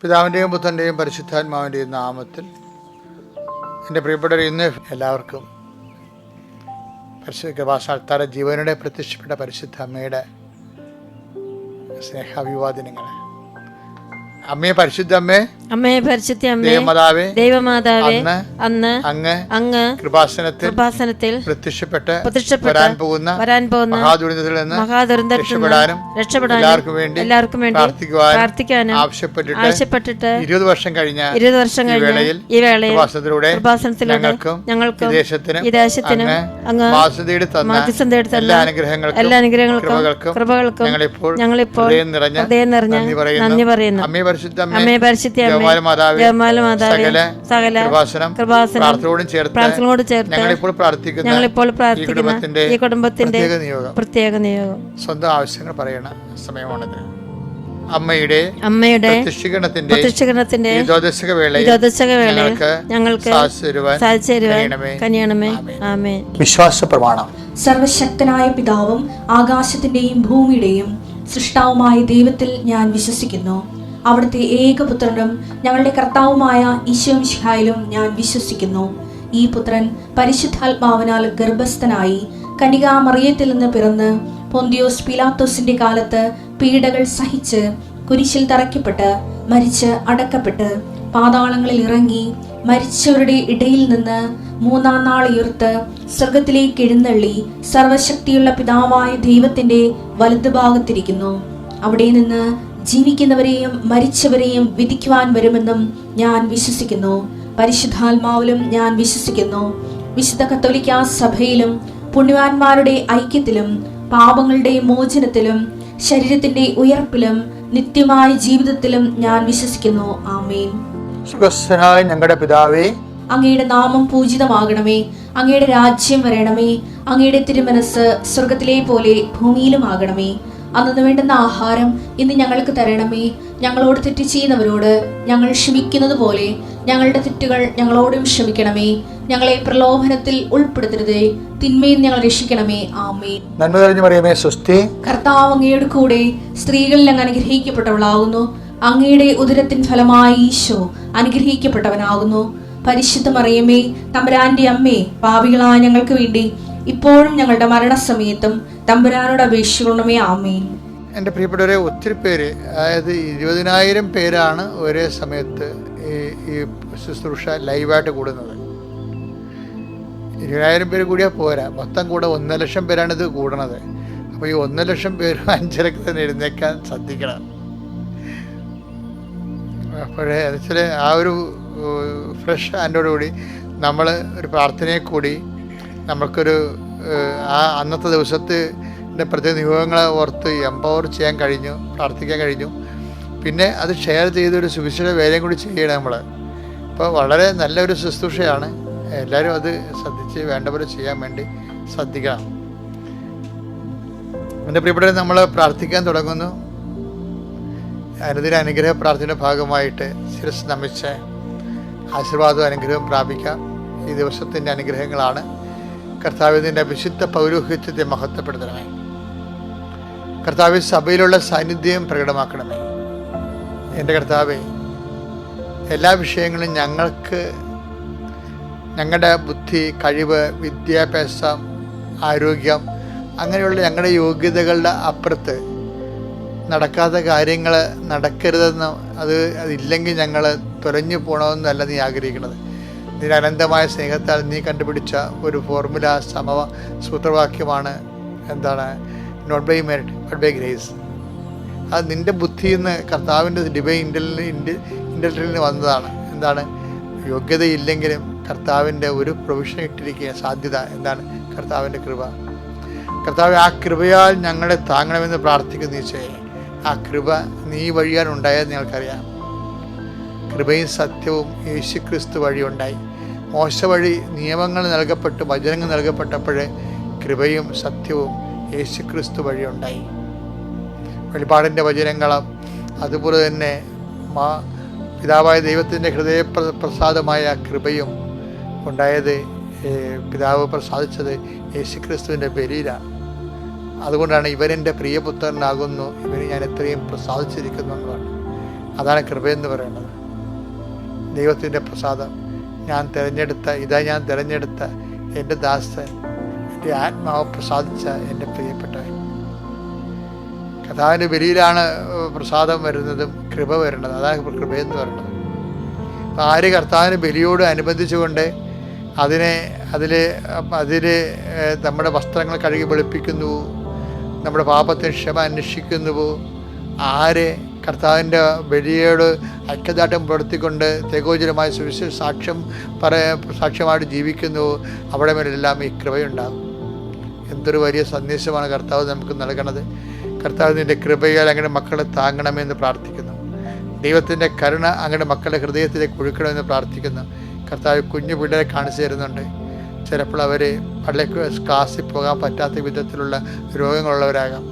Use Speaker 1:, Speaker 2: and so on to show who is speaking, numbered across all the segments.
Speaker 1: പിതാവിൻ്റെയും പുത്രൻ്റെയും പരിശുദ്ധാത്മാവിൻ്റെയും നാമത്തിൽ എൻ്റെ പ്രിയപ്പെട്ടവർ, ഇന്ന് എല്ലാവർക്കും പരിശുദ്ധ കൃപാസനത്താര ജീവനുടെ പ്രത്യക്ഷപ്പെട്ട പരിശുദ്ധ അമ്മയുടെ സ്നേഹാഭിവാദനങ്ങൾ. അമ്മേ, പരിശുദ്ധ അമ്മേ,
Speaker 2: അമ്മേ പരിശുദ്ധ അമ്മേ,
Speaker 1: ദൈവമാതാവേ,
Speaker 2: ദൈവമാതാവേ, അന്ന്
Speaker 1: അങ്ങ് കൃപാസനത്തിൽ പ്രത്യക്ഷപ്പെട്ട് വരാൻ പോകുന്ന മഹാദുരന്തത്തിൽ നിന്ന് രക്ഷപ്പെടാനും എല്ലാവർക്കും വേണ്ടി പ്രാർത്ഥിക്കുവാനും ആവശ്യപ്പെട്ടിട്ട് 20 വർഷം കഴിഞ്ഞ ഈ വേളയിൽ കൃപാസനത്തിലൂടെ ഞങ്ങൾക്കും ഈ ദേശത്തിനും അങ്ങ് മാധ്യസ്ഥം എല്ലാ അനുഗ്രഹങ്ങൾക്കും കൃപകൾക്കും ഞങ്ങളിപ്പോൾ ഹൃദയം നിറഞ്ഞ നന്ദി പറയുന്നു. അമ്മേ പരിശുദ്ധ സകല കൃപാസനോട് ചേർത്ത് ഞങ്ങളിപ്പോൾ പ്രാർത്ഥിക്കുന്ന ഈ കുടുംബത്തിന്റെ പ്രത്യേക നിയോഗം. സ്വന്തം ആവശ്യങ്ങൾ പറയണ സമയമാണിത്. അമ്മയുടെ പ്രത്യക്ഷീകരണത്തിന്റെ വേളയിൽ ഞങ്ങൾക്ക് കനിയണമേ. ആമേൻ. വിശ്വാസ പ്രമാണം.
Speaker 3: സർവശക്തനായ പിതാവും ആകാശത്തിന്റെയും ഭൂമിയുടെയും സൃഷ്ടാവുമായ ദൈവത്തിൽ ഞാൻ വിശ്വസിക്കുന്നു. അവിടുത്തെ ഏകപുത്രനും ഞങ്ങളുടെ കർത്താവുമായ ഈശോ മിശിഹായിലും ഞാൻ വിശ്വസിക്കുന്നു. ഈ പുത്രൻ പരിശുദ്ധാത്മാവിനാൽ ഗർഭസ്ഥനായി കന്യകാ മറിയത്തിൽ നിന്ന് പിറന്ന് പൊന്തിയോസ് പീലാത്തോസിന്റെ കാലത്ത് പീഡകൾ സഹിച്ച് കുരിശിൽ തറയ്ക്കപ്പെട്ട് മരിച്ച് അടക്കപ്പെട്ട് പാതാളങ്ങളിൽ ഇറങ്ങി മരിച്ചവരുടെ ഇടയിൽ നിന്ന് 3-ാം നാൾ ഉയർത്ത് സ്വർഗത്തിലേക്ക് എഴുന്നള്ളി സർവശക്തിയുള്ള പിതാവായ ദൈവത്തിന്റെ വലതുഭാഗത്തിരിക്കുന്നു. അവിടെ നിന്ന് ജീവിക്കുന്നവരെയും മരിച്ചവരെയും വിധിക്കുവാൻ വരുമെന്നും ഞാൻ വിശ്വസിക്കുന്നു. പരിശുദ്ധാത്മാവിലും ഞാൻ വിശ്വസിക്കുന്നു. വിശുദ്ധ കത്തോലിക്കാ സഭയിലും പുണ്യവാന്മാരുടെ ഐക്യത്തിലും പാപങ്ങളുടെ മോചനത്തിലും ശരീരത്തിന്റെ ഉയർപ്പിലും നിത്യമായ ജീവിതത്തിലും ഞാൻ വിശ്വസിക്കുന്നു. ആമേൻ.
Speaker 1: ഞങ്ങളുടെ പിതാവേ,
Speaker 3: അങ്ങയുടെ നാമം പൂജിതമാകണമേ. അങ്ങയുടെ രാജ്യം വരണമേ. അങ്ങയുടെ തിരുമനസ് സ്വർഗത്തിലെ പോലെ ഭൂമിയിലും ആകണമേ. അന്നു വേണ്ടുന്ന ആഹാരം ഇന്ന് ഞങ്ങൾക്ക് തരണമേ. ഞങ്ങളോട് തെറ്റ് ചെയ്യുന്നവരോട് ഞങ്ങൾ ക്ഷമിക്കുന്നത് പോലെ ഞങ്ങളുടെ തെറ്റുകൾ ഞങ്ങളോടും ക്ഷമിക്കണമേ. ഞങ്ങളെ പ്രലോഭനത്തിൽ ഉൾപ്പെടുത്തരുതേ, തിന്മയിൽ ഞങ്ങൾ രക്ഷിക്കണമേ. ആമേൻ.
Speaker 1: നന്മ നിറഞ്ഞ മറിയമേ, സ്വസ്തി.
Speaker 3: കർത്താവ് അങ്ങയുടെ കൂടെ സ്ത്രീകളിൽ അങ്ങ് അനുഗ്രഹിക്കപ്പെട്ടവളാകുന്നു. അങ്ങയുടെ ഉദരത്തിൻ ഫലമായി ഈശോ അനുഗ്രഹിക്കപ്പെട്ടവനാകുന്നു. പരിശുദ്ധ മറിയമേ, തമ്പുരാന്റെ അമ്മേ, പാപികളായ ഞങ്ങൾക്ക് വേണ്ടി ഇപ്പോഴും ഞങ്ങളുടെ മരണസമയത്തും തമ്പുരാനോട് അപേക്ഷിക്കണമേ. ആമേൻ.
Speaker 1: എൻ്റെ പ്രിയപ്പെട്ടവരെ, ഒത്തിരി പേര്, അതായത് 20,000 പേരാണ് ഒരേ സമയത്ത് ഈ ശുശ്രൂഷ ലൈവായിട്ട് കൂടുന്നത്. 20,000 പേര് കൂടിയാൽ പോരാ, മൊത്തം കൂടെ 1 ലക്ഷം പേരാണ് ഇത് കൂടണത്. അപ്പോൾ ഈ 1 ലക്ഷം പേരും 5:30 തന്നെ എഴുന്നേക്കാൻ ശ്രദ്ധിക്കണം. അപ്പോഴേ എന്നുവെച്ചാൽ ആ ഒരു ഫ്രഷ് ഹാൻഡോടുകൂടി നമ്മൾ ഒരു പ്രാർത്ഥനയെ കൂടി നമുക്കൊരു ആ അന്നത്തെ ദിവസത്തിൻ്റെ പ്രത്യേക നിയോഗങ്ങളെ ഓർത്ത് എംപവർ ചെയ്യാൻ കഴിഞ്ഞു, പ്രാർത്ഥിക്കാൻ കഴിഞ്ഞു. പിന്നെ അത് ഷെയർ ചെയ്തൊരു സുവിശേഷ വേലയും കൂടി ചെയ്യണം നമ്മൾ. അപ്പോൾ വളരെ നല്ലൊരു ശുശ്രൂഷയാണ്. എല്ലാവരും അത് ശ്രദ്ധിച്ച് വേണ്ട പോലെ ചെയ്യാൻ വേണ്ടി ശ്രദ്ധിക്കണം. എൻ്റെ പ്രിയപ്പെട്ടവരെ, നമ്മൾ പ്രാർത്ഥിക്കാൻ തുടങ്ങുന്നു. അനുദിന അനുഗ്രഹ പ്രാർത്ഥനയുടെ ഭാഗമായിട്ട് ശിരസ് നമിച്ച് ആശീർവാദവും അനുഗ്രഹവും പ്രാപിക്കാം. ഈ ദിവസത്തിൻ്റെ അനുഗ്രഹങ്ങളാണ്. കർത്താവിൻ്റെ വിശുദ്ധ പൗരോഹിത്യത്തെ മഹത്വപ്പെടുത്തണമേ. കർത്താവ് സഭയിലുള്ള സാന്നിധ്യം പ്രകടമാക്കണമേ. എൻ്റെ കർത്താവേ, എല്ലാ വിഷയങ്ങളും ഞങ്ങളുടെ ബുദ്ധി, കഴിവ്, വിദ്യാഭ്യാസം, ആരോഗ്യം, അങ്ങനെയുള്ള ഞങ്ങളുടെ യോഗ്യതകളുടെ അപ്പുറത്ത് നടക്കാത്ത കാര്യങ്ങൾ നടക്കരുതെന്ന്, അതില്ലെങ്കിൽ ഞങ്ങൾ തുലഞ്ഞു പോകണമെന്നല്ല നീ ആഗ്രഹിക്കുന്നത്. നിന്റെ അനന്തമായ സ്നേഹത്താൽ നീ കണ്ടുപിടിച്ച ഒരു ഫോർമുല, സൂത്രവാക്യമാണ് എന്താണ്? Not by merit but by grace. അത് നിൻ്റെ ബുദ്ധിയിൽ നിന്ന്, കർത്താവിൻ്റെ ഡിവൈൻ ഇൻ്റലിജൻസിൽ വന്നതാണ്. എന്താണ്? യോഗ്യതയില്ലെങ്കിലും കർത്താവിൻ്റെ ഒരു പ്രൊവിഷൻ ഇട്ടിരിക്കുക സാധ്യത. എന്താണ്? കർത്താവിൻ്റെ കൃപ. കർത്താവ്, ആ കൃപയാൽ ഞങ്ങളെ താങ്ങണമെന്ന് പ്രാർത്ഥിക്കുന്നു. ഈശോയെ, ആ കൃപ നീ വഴിയാണ് ഉണ്ടായതെന്ന് ഞങ്ങൾക്കറിയാം. കൃപയും സത്യവും യേശുക്രിസ്തു വഴി ഉണ്ടായി. മോശ വഴി നിയമങ്ങൾ നൽകപ്പെട്ടു, വചനങ്ങൾ നൽകപ്പെട്ടപ്പോഴേ കൃപയും സത്യവും യേശുക്രിസ്തു വഴി ഉണ്ടായി. വെളിപാടിൻ്റെ വചനങ്ങളും അതുപോലെ തന്നെ പിതാവായ ദൈവത്തിൻ്റെ ഹൃദയപ്രസാദമായ കൃപയും ഉണ്ടായത്, പിതാവ് പ്രസാദിച്ചത് യേശുക്രിസ്തുവിൻ്റെ ബലിയിലാണ്. അതുകൊണ്ടാണ് ഇവരെൻ്റെ പ്രിയപുത്രനാകുന്നു, ഇവന് ഞാൻ എത്രയും പ്രസാദിച്ചിരിക്കുന്നു എന്ന് പറഞ്ഞു. അതാണ് കൃപയെന്ന് പറയുന്നത്. ദൈവത്തിൻ്റെ പ്രസാദം. ഞാൻ തിരഞ്ഞെടുത്ത എൻ്റെ ദാസൻ, എൻ്റെ ആത്മാവ് പ്രസാദിച്ച എൻ്റെ പ്രിയപ്പെട്ടവൻ. കർത്താവിൻ്റെ ബലിയിലാണ് പ്രസാദം വരുന്നതും കൃപ വരുന്നത്. അതാണ് കൃപയെന്ന് പറയുന്നത്. അപ്പം ആര് കർത്താവിൻ്റെ ബലിയോട് അനുബന്ധിച്ചുകൊണ്ട് അതിൽ നമ്മുടെ വസ്ത്രങ്ങൾ കഴുകി വെളുപ്പിക്കുന്നുവോ, നമ്മുടെ പാപത്തിന് ക്ഷമ അന്വേഷിക്കുന്നുവോ, ആര് കർത്താവിൻ്റെ ബലിയോട് ഐക്യദാർഢ്യം പുലർത്തിക്കൊണ്ട് തേകോചരമായ സുവിശേഷ സാക്ഷ്യമായിട്ട് ജീവിക്കുന്നുവോ, അവിടെ മേലെല്ലാം ഈ കൃപയുണ്ടാകും. എന്തൊരു വലിയ സന്ദേശമാണ് കർത്താവ് നമുക്ക് നൽകണത്. കർത്താവ് നിൻ്റെ കൃപയാൽ അങ്ങനെ മക്കളെ താങ്ങണമെന്ന് പ്രാർത്ഥിക്കുന്നു. ദൈവത്തിൻ്റെ കരുണ അങ്ങനെ മക്കളുടെ ഹൃദയത്തിലേക്ക് ഒഴുക്കണമെന്ന് പ്രാർത്ഥിക്കുന്നു. കർത്താവ് കുഞ്ഞു പിള്ളേരെ കാണിച്ചു തരുന്നുണ്ട്. ചിലപ്പോൾ അവർ ക്ലാസ്സിൽ പോകാൻ പറ്റാത്ത വിധത്തിലുള്ള രോഗങ്ങളുള്ളവരാകാം.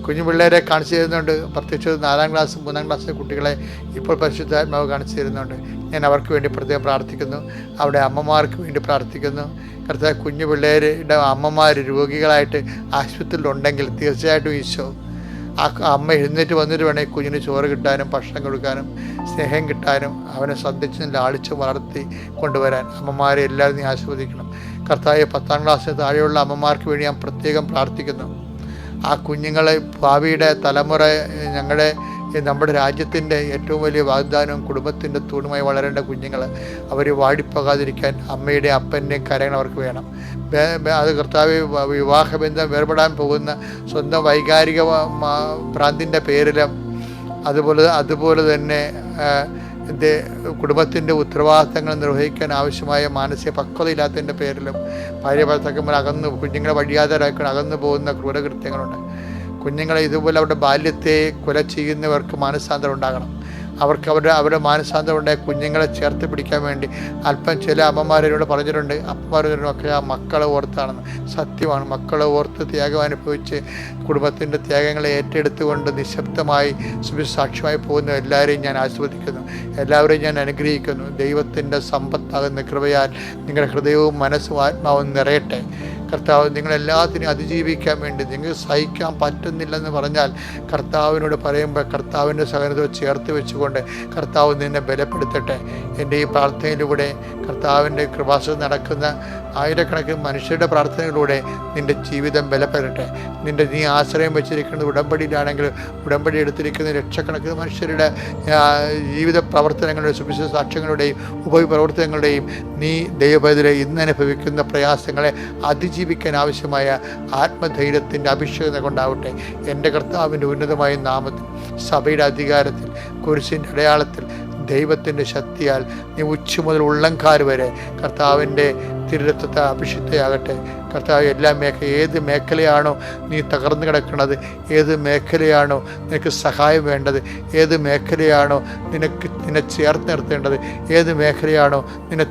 Speaker 1: കുഞ്ഞു പിള്ളേരെ കാണിച്ചു തരുന്നുണ്ട്. പ്രത്യേകിച്ച് 4ാം ക്ലാസ് 3ാം ക്ലാസ്സിലെ കുട്ടികളെ ഇപ്പോൾ പരിശുദ്ധാത്മാവ് കാണിച്ചു തരുന്നുണ്ട്. ഞാൻ അവർക്ക് വേണ്ടി പ്രത്യേകം പ്രാർത്ഥിക്കുന്നു. അവിടെ അമ്മമാർക്ക് വേണ്ടി പ്രാർത്ഥിക്കുന്നു. കർത്താവ് കുഞ്ഞു പിള്ളേരുടെ അമ്മമാർ രോഗികളായിട്ട് ആശുപത്രിയിലുണ്ടെങ്കിൽ തീർച്ചയായിട്ടും ഈശോ ആ അമ്മ എഴുന്നേറ്റ് വന്നിട്ട് വേണമെങ്കിൽ കുഞ്ഞിന് ചോറ് കിട്ടാനും ഭക്ഷണം കൊടുക്കാനും സ്നേഹം കിട്ടാനും അവനെ ശ്രദ്ധിച്ച് ലാളിച്ച് വളർത്തി കൊണ്ടുവരാൻ അമ്മമാരെ എല്ലാവരും നീ ആസ്വദിക്കണം. കർത്താവ് 10ാം ക്ലാസ്സിന് താഴെയുള്ള അമ്മമാർക്ക് വേണ്ടി ഞാൻ പ്രത്യേകം പ്രാർത്ഥിക്കുന്നു. ആ കുഞ്ഞുങ്ങളെ ഭാവിയുടെ തലമുറ നമ്മുടെ രാജ്യത്തിൻ്റെ ഏറ്റവും വലിയ വാഗ്ദാനവും കുടുംബത്തിൻ്റെ തൂണുമായി വളരേണ്ട കുഞ്ഞുങ്ങൾ അവർ വാടിപ്പോകാതിരിക്കാൻ അമ്മയുടെ അപ്പൻ്റെയും കരങ്ങൾ അവർക്ക് വേണം. അത് കർത്താവ് വിവാഹബന്ധം വേർപെടാൻ പോകുന്ന സ്വന്തം വൈകാരിക ഭ്രാന്തിൻ്റെ പേരിലും അതുപോലെ തന്നെ കുടുംബത്തിൻ്റെ ഉത്തരവാദിത്തങ്ങൾ നിർവഹിക്കാൻ ആവശ്യമായ മാനസിക പക്വതയില്ലാത്തതിൻ്റെ പേരിലും ഭാര്യ ഭർത്താക്കന്മാർ കുഞ്ഞുങ്ങളെ വഴിയാതരാക്കാൻ അകന്നു പോകുന്ന ക്രൂരകൃത്യങ്ങളുണ്ട്. കുഞ്ഞുങ്ങളെ ഇതുപോലെ അവരുടെ ബാല്യത്തെ കൊല ചെയ്യുന്നവർക്ക് മാനസാന്തരം ഉണ്ടാകണം. അവർക്ക് അവരുടെ മാനസാന്തരം ഉണ്ടായ കുഞ്ഞുങ്ങളെ ചേർത്ത് പിടിക്കാൻ വേണ്ടി അല്പം ചില അമ്മമാരോട് പറഞ്ഞിട്ടുണ്ട്. അപ്പന്മാരൊക്കെ ആ മക്കളെ ഓർത്താണെന്ന്. സത്യമാണ്. മക്കളെ ഓർത്ത് ത്യാഗം അനുഭവിച്ച് കുടുംബത്തിൻ്റെ ത്യാഗങ്ങളെ ഏറ്റെടുത്തുകൊണ്ട് നിശബ്ദമായി സുവിശാക്ഷ്യമായി പോകുന്ന എല്ലാവരെയും ഞാൻ ആസ്വദിക്കുന്നു. എല്ലാവരെയും ഞാൻ അനുഗ്രഹിക്കുന്നു. ദൈവത്തിൻ്റെ സമ്പത്താകുന്ന കൃപയാൽ നിങ്ങളുടെ ഹൃദയവും മനസ്സും ആത്മാവും നിറയട്ടെ. കർത്താവ് നിങ്ങളെല്ലാത്തിനും അതിജീവിക്കാൻ വേണ്ടി നിങ്ങൾക്ക് സഹിക്കാൻ പറ്റുന്നില്ലെന്ന് പറഞ്ഞാൽ കർത്താവിനോട് പറയുമ്പോൾ കർത്താവിൻ്റെ സഹനത്തെ ചേർത്ത് വെച്ചുകൊണ്ട് കർത്താവ് നിന്നെ ബലപ്പെടുത്തട്ടെ. എൻ്റെ ഈ പ്രാർത്ഥനയിലൂടെ കർത്താവിൻ്റെ കൃപാസനം നടക്കുന്ന ആയിരക്കണക്കിന് മനുഷ്യരുടെ പ്രാർത്ഥനയിലൂടെ നിൻ്റെ ജീവിതം ബലപ്പെടട്ടെ. നീ ആശ്രയം വെച്ചിരിക്കുന്നത് ഉടമ്പടിയിലാണെങ്കിൽ ഉടമ്പടി എടുത്തിരിക്കുന്ന ലക്ഷക്കണക്കിന് മനുഷ്യരുടെ ജീവിത പ്രവർത്തനങ്ങളുടെയും സുവിശേഷ സാക്ഷ്യങ്ങളുടെയും ഉപപ്രവർത്തനങ്ങളുടെയും നീ ദൈവപൈതലെ ഇന്ന് അനുഭവിക്കുന്ന പ്രയാസങ്ങളെ അതിജീവിക്കാൻ ആവശ്യമായ ആത്മധൈര്യത്തിൻ്റെ അഭിഷേകം കൊണ്ടാവട്ടെ. എൻ്റെ കർത്താവിൻ്റെ ഉന്നതമായ നാമത്തിൽ സഭയുടെ അധികാരത്തിൽ കുരിശിൻ്റെ അടയാളത്തിൽ ദൈവത്തിൻ്റെ ശക്തിയാൽ നീ ഉച്ച മുതൽ ഉള്ളംകാൽ വരെ കർത്താവിൻ്റെ തിരുരത്വത്തെ അഭിഷിക്തയാകട്ടെ. കർത്താവ് ഏത് മേഖലയാണോ നീ തകർന്നു കിടക്കുന്നത്, ഏത് മേഖലയാണോ നിനക്ക് സഹായം വേണ്ടത്, ഏത് മേഖലയാണോ നിന്നെ ചേർത്ത് നിർത്തേണ്ടത്, ഏത് മേഖലയാണോ നിന്നെ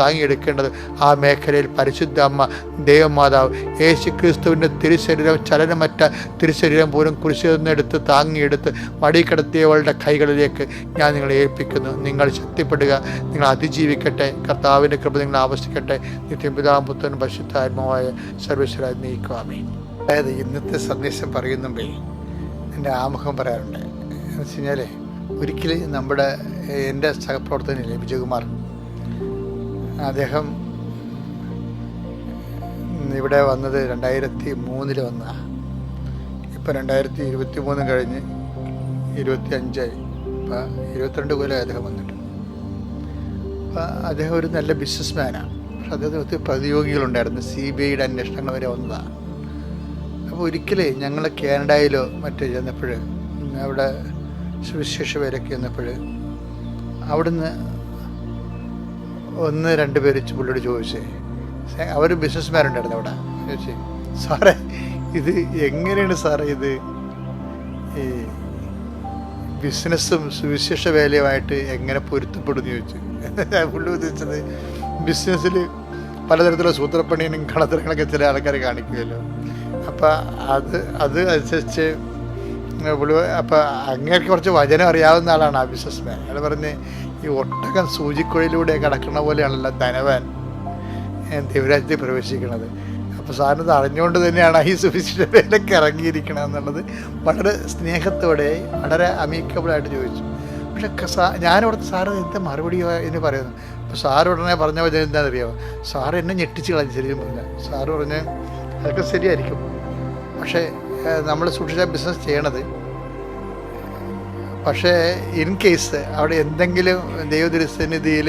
Speaker 1: താങ്ങിയെടുക്കേണ്ടത്, ആ മേഖലയിൽ പരിശുദ്ധ അമ്മ ദൈവമാതാവ് യേശു ക്രിസ്തുവിൻ്റെ തിരുശരീരം ചലനമറ്റ തിരുശരീരം പോലും കുരിശിൽ നിന്നെടുത്ത് താങ്ങിയെടുത്ത് മടിക്കിടത്തിയവളുടെ കൈകളിലേക്ക് ഞാൻ നിങ്ങളെ ഏൽപ്പിക്കുന്നു. നിങ്ങൾ ശക്തിപ്പെടുക, നിങ്ങൾ അതിജീവിക്കട്ടെ. കർത്താവിൻ്റെ കൃപ നിങ്ങൾ ആവശ്യിക്കട്ടെ. നിത്യപിതാവും പുത്രനും പരിശുദ്ധാത്മാവായ സർവേശ്വരായ നീക്കുവാമേ. അതായത് ഇന്നത്തെ സന്ദേശം പറയുന്നുമ്പേ എൻ്റെ ആമുഖം പറയാറുണ്ട്. എന്ന് വെച്ച് കഴിഞ്ഞാൽ ഒരിക്കലും എൻ്റെ സഹപ്രവർത്തകനില്ലേ വിജയകുമാർ, അദ്ദേഹം ഇവിടെ വന്നത് 2003 വന്ന, ഇപ്പം 2023 കഴിഞ്ഞ് 25 ഇപ്പം 22 കൊല്ലം അദ്ദേഹം വന്നിട്ട്. അപ്പം അദ്ദേഹം ഒരു നല്ല ബിസിനസ്മാനാണ്. പക്ഷെ അദ്ദേഹത്തിന് ഒത്തിരി പ്രതിയോഗികളുണ്ടായിരുന്നു. CBIയുടെ അന്വേഷണങ്ങൾ വരെ വന്നതാണ്. അപ്പോൾ ഒരിക്കലേ ഞങ്ങൾ കാനഡയിലോ മറ്റോ ചെന്നപ്പോൾ, അവിടെ സുവിശേഷ വേലയ്ക്ക് ചെന്നപ്പോൾ അവിടുന്ന് 1-2 പേര് പുള്ളിയോട് ചോദിച്ചേ, അവർ ബിസിനസ്മാരുണ്ടായിരുന്നു അവിടെ, ചോദിച്ചേ സാറേ ഇത് എങ്ങനെയാണ് സാറേ ഇത് ഈ ബിസിനസ്സും സുവിശേഷ വേലയുമായിട്ട് എങ്ങനെ പൊരുത്തപ്പെടുന്നു ചോദിച്ചു. പുള്ളി ഉദ്ദേശിച്ചത് ബിസിനസ്സിൽ പലതരത്തിലുള്ള സൂത്രപ്പണിയും കള്ളത്തരങ്ങളൊക്കെ ചില ആൾക്കാർ കാണിക്കുമല്ലോ. അപ്പം അത് അനുസരിച്ച് പുള്ളി അപ്പം അങ്ങേക്ക് കുറച്ച് വചനം അറിയാവുന്ന ആളാണ് ആ ബിസിനസ്മാൻ. അയാൾ പറഞ്ഞ് ഈ ഒട്ടകം സൂചിക്കുഴയിലൂടെ കടക്കുന്ന പോലെയാണല്ലോ ധനവാൻ ദൈവരാജ്യത്തിൽ പ്രവേശിക്കുന്നത്. അപ്പോൾ സാറിനത് അറിഞ്ഞുകൊണ്ട് തന്നെയാണ് ഈ സുവിശേഷ വേലയ്ക്ക് ഇറങ്ങിയിരിക്കണം എന്നുള്ളത് വളരെ സ്നേഹത്തോടെ വളരെ അമീക്കബിളായിട്ട് ചോദിച്ചു. പക്ഷെ ഞാനവിടുത്തെ സാറ് എന്താ മറുപടി എന്ന് പറയുന്നു. അപ്പോൾ സാറ് ഉടനെ പറഞ്ഞ എന്താണെന്ന് അറിയാമോ? സാറ് എന്നെ ഞെട്ടിച്ച് കളഞ്ഞു. ശരിക്കും പറഞ്ഞാൽ സാറ് പറഞ്ഞ് അതൊക്കെ ശരിയായിരിക്കും, പക്ഷേ നമ്മൾ സൂക്ഷിച്ച ബിസിനസ് ചെയ്യണത്, പക്ഷേ ഇൻ കേസ് അവിടെ എന്തെങ്കിലും ദൈവതിരുസന്നിധിയിൽ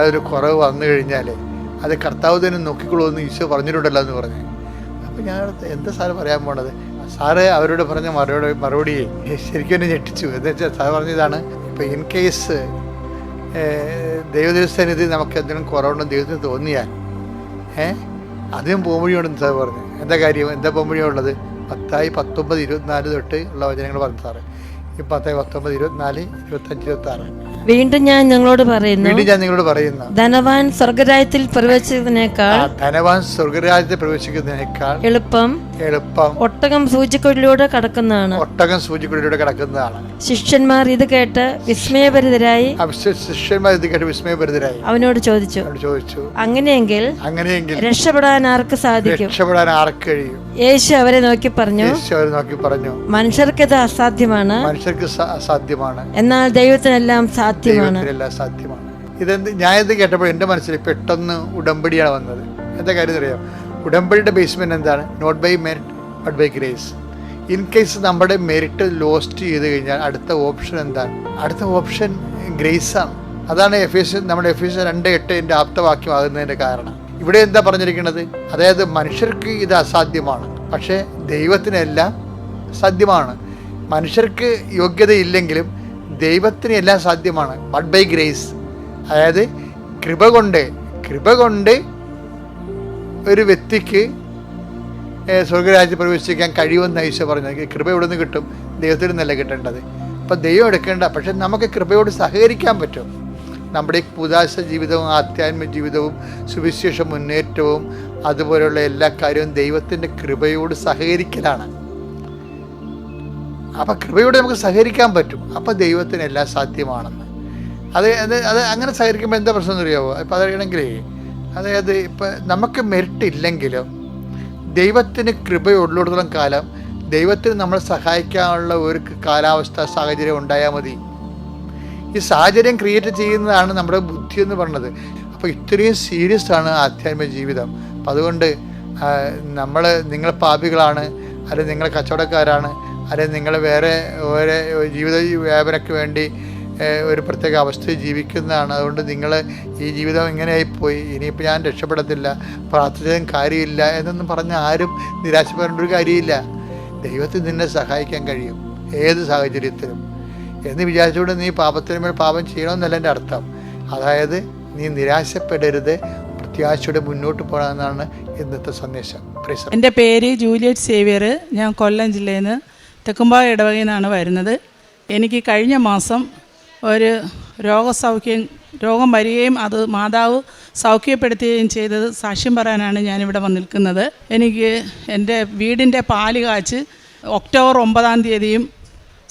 Speaker 1: ഒരു കുറവ് വന്നു കഴിഞ്ഞാൽ അത് കർത്താവ് തന്നെ നോക്കിക്കൊള്ളുമെന്ന് ഈശോ പറഞ്ഞിട്ടുണ്ടല്ലോ എന്ന് പറഞ്ഞു. അപ്പോൾ ഞാൻ എന്താ സാറ് പറയാൻ പോണത്? സാറ് അവരോട് പറഞ്ഞ മറുപടി ശരിക്കും എന്നെ ഞെട്ടിച്ചു. എന്താ വെച്ചാൽ സാറ് പറഞ്ഞതാണ്, ഇപ്പോൾ ഇൻ കേസ് ദൈവതിരുസന്നിധി നമുക്ക് എന്തെങ്കിലും കുറവുണ്ടെന്ന് ദൈവത്തിന് തോന്നിയാൽ അതിനും പോംവഴിയുണ്ടെന്ന് സാർ പറഞ്ഞു. എന്താ കാര്യം, എന്താ പോംവഴിയുള്ളത്? മത്തായി 19:24 തൊട്ട് ഉള്ള വചനങ്ങൾ പറഞ്ഞു സാറ്. ഈ മത്തായി 19, 24, 25, 26.
Speaker 2: വീണ്ടും ഞാൻ നിങ്ങളോട് പറയുന്നു, ധനവാൻ സ്വർഗരാജ്യത്തിൽ പ്രവേശിക്കുന്നതിനേക്കാൾ എളുപ്പം ഒട്ടകം സൂചിക്കുഴലിലൂടെ കടക്കുന്നതാണ്. ശിഷ്യന്മാർ ഇത് കേട്ട് വിസ്മയഭരിതരായി അവനോട് ചോദിച്ചു, അങ്ങനെയെങ്കിൽ രക്ഷപ്പെടാൻ ആർക്ക് സാധിക്കും? യേശു അവരെ നോക്കി പറഞ്ഞു, മനുഷ്യർക്ക് ഇത് അസാധ്യമാണ്, എന്നാൽ ദൈവത്തിനെല്ലാം സാധ്യമാണ്.
Speaker 1: ഇതെന്ത് ഞാൻ ഇത് കേട്ടപ്പോൾ എൻ്റെ മനസ്സിൽ പെട്ടെന്ന് ഉടമ്പടിയാണ് വന്നത്. എന്താ കാര്യം അറിയാം? ഉടമ്പടിയുടെ ബേസ്മെന്റ് എന്താണ്? Not by merit but by grace. In case നമ്മുടെ മെറിറ്റ് ലോസ്റ്റ് ചെയ്ത് കഴിഞ്ഞാൽ അടുത്ത ഓപ്ഷൻ എന്താണ്? അടുത്ത ഓപ്ഷൻ ഗ്രേസ് ആണ്. അതാണ് നമ്മുടെ എഫേസ്യർ 2:8 ആപ്തവാക്യമാകുന്നതിൻ്റെ കാരണം. ഇവിടെ എന്താ പറഞ്ഞിരിക്കുന്നത്? അതായത് മനുഷ്യർക്ക് ഇത് അസാധ്യമാണ്, പക്ഷേ ദൈവത്തിനെല്ലാം സാധ്യമാണ്. മനുഷ്യർക്ക് യോഗ്യതയില്ലെങ്കിലും ദൈവത്തിന് എല്ലാം സാധ്യമാണ്. ബട്ട് ബൈ ഗ്രേസ്, അതായത് കൃപ കൊണ്ട് ഒരു വ്യക്തിക്ക് സ്വർഗരാജ്യത്തിൽ പ്രവേശിക്കാൻ കഴിയുമെന്ന് ഈശോ പറഞ്ഞു. കൃപ എവിടെ നിന്ന് കിട്ടും? ദൈവത്തിൽ നിന്നല്ല കിട്ടേണ്ടത്. അപ്പം ദൈവം എടുക്കേണ്ട, പക്ഷെ നമുക്ക് കൃപയോട് സഹകരിക്കാൻ പറ്റും. നമ്മുടെ പുതാശ ജീവിതവും ആധ്യാത്മിക ജീവിതവും സുവിശേഷ മുന്നേറ്റവും അതുപോലെയുള്ള എല്ലാ കാര്യവും ദൈവത്തിൻ്റെ കൃപയോട് സഹകരിക്കലാണ്. അപ്പം കൃപയോടെ നമുക്ക് സഹകരിക്കാൻ പറ്റും. അപ്പം ദൈവത്തിന് എല്ലാം സാധ്യമാണെന്ന്. അത് അങ്ങനെ സഹകരിക്കുമ്പോൾ എന്താ പ്രശ്നം എന്ന് അറിയാമോ? ഇപ്പം അതറിയണമെങ്കിലേ, അതായത് ഇപ്പം നമുക്ക് മെറിറ്റ് ഇല്ലെങ്കിലും ദൈവത്തിന് കൃപയുള്ളിടത്തോളം കാലം ദൈവത്തിന് നമ്മളെ സഹായിക്കാനുള്ള ഒരു കാലാവസ്ഥ സാഹചര്യം ഉണ്ടായാൽ മതി. ഈ സാഹചര്യം ക്രിയേറ്റ് ചെയ്യുന്നതാണ് നമ്മുടെ ബുദ്ധി എന്ന് പറയുന്നത്. അപ്പോൾ ഇത്രയും സീരിയസ് ആണ് ആധ്യാത്മിക ജീവിതം. അപ്പം അതുകൊണ്ട് നിങ്ങൾ പാപികളാണ്, അല്ലെങ്കിൽ നിങ്ങൾ കച്ചവടക്കാരാണ്, അല്ലെങ്കിൽ നിങ്ങൾ വേറെ ജീവിത വ്യാപനയ്ക്ക് വേണ്ടി ഒരു പ്രത്യേക അവസ്ഥയിൽ ജീവിക്കുന്നതാണ്. അതുകൊണ്ട് നിങ്ങൾ ഈ ജീവിതം ഇങ്ങനെയായിപ്പോയി, ഇനിയിപ്പോൾ ഞാൻ രക്ഷപ്പെടത്തില്ല, പ്രാർത്ഥിച്ചതും കാര്യമില്ല എന്നൊന്നും പറഞ്ഞ് ആരും നിരാശപ്പെടേണ്ട ഒരു കാര്യമില്ല. ദൈവത്തിന് നിന്നെ സഹായിക്കാൻ കഴിയും ഏത് സാഹചര്യത്തിലും എന്ന് വിചാരിച്ചുകൊണ്ട് നീ പാപത്തിനുമേൽ പാപം ചെയ്യണമെന്നല്ല എൻ്റെ അർത്ഥം. അതായത് നീ നിരാശപ്പെടരുത്, പ്രത്യാശയോടെ മുന്നോട്ട് പോകണമെന്നാണ് ഇന്നത്തെ സന്ദേശം.
Speaker 4: എൻ്റെ പേര് ജൂലിയറ്റ് സേവ്യർ. ഞാൻ കൊല്ലം ജില്ലയിൽ നിന്ന് തെക്കുംപാറ ഇടവകയിൽ നിന്നാണ് വരുന്നത്. എനിക്ക് കഴിഞ്ഞ മാസം ഒരു രോഗം വരികയും അത് മാതാവ് സൗഖ്യപ്പെടുത്തുകയും ചെയ്തത് സാക്ഷ്യം പറയാനാണ് ഞാനിവിടെ വന്നിരിക്കുന്നത്. എനിക്ക് എൻ്റെ വീടിൻ്റെ പാല് കാച്ച്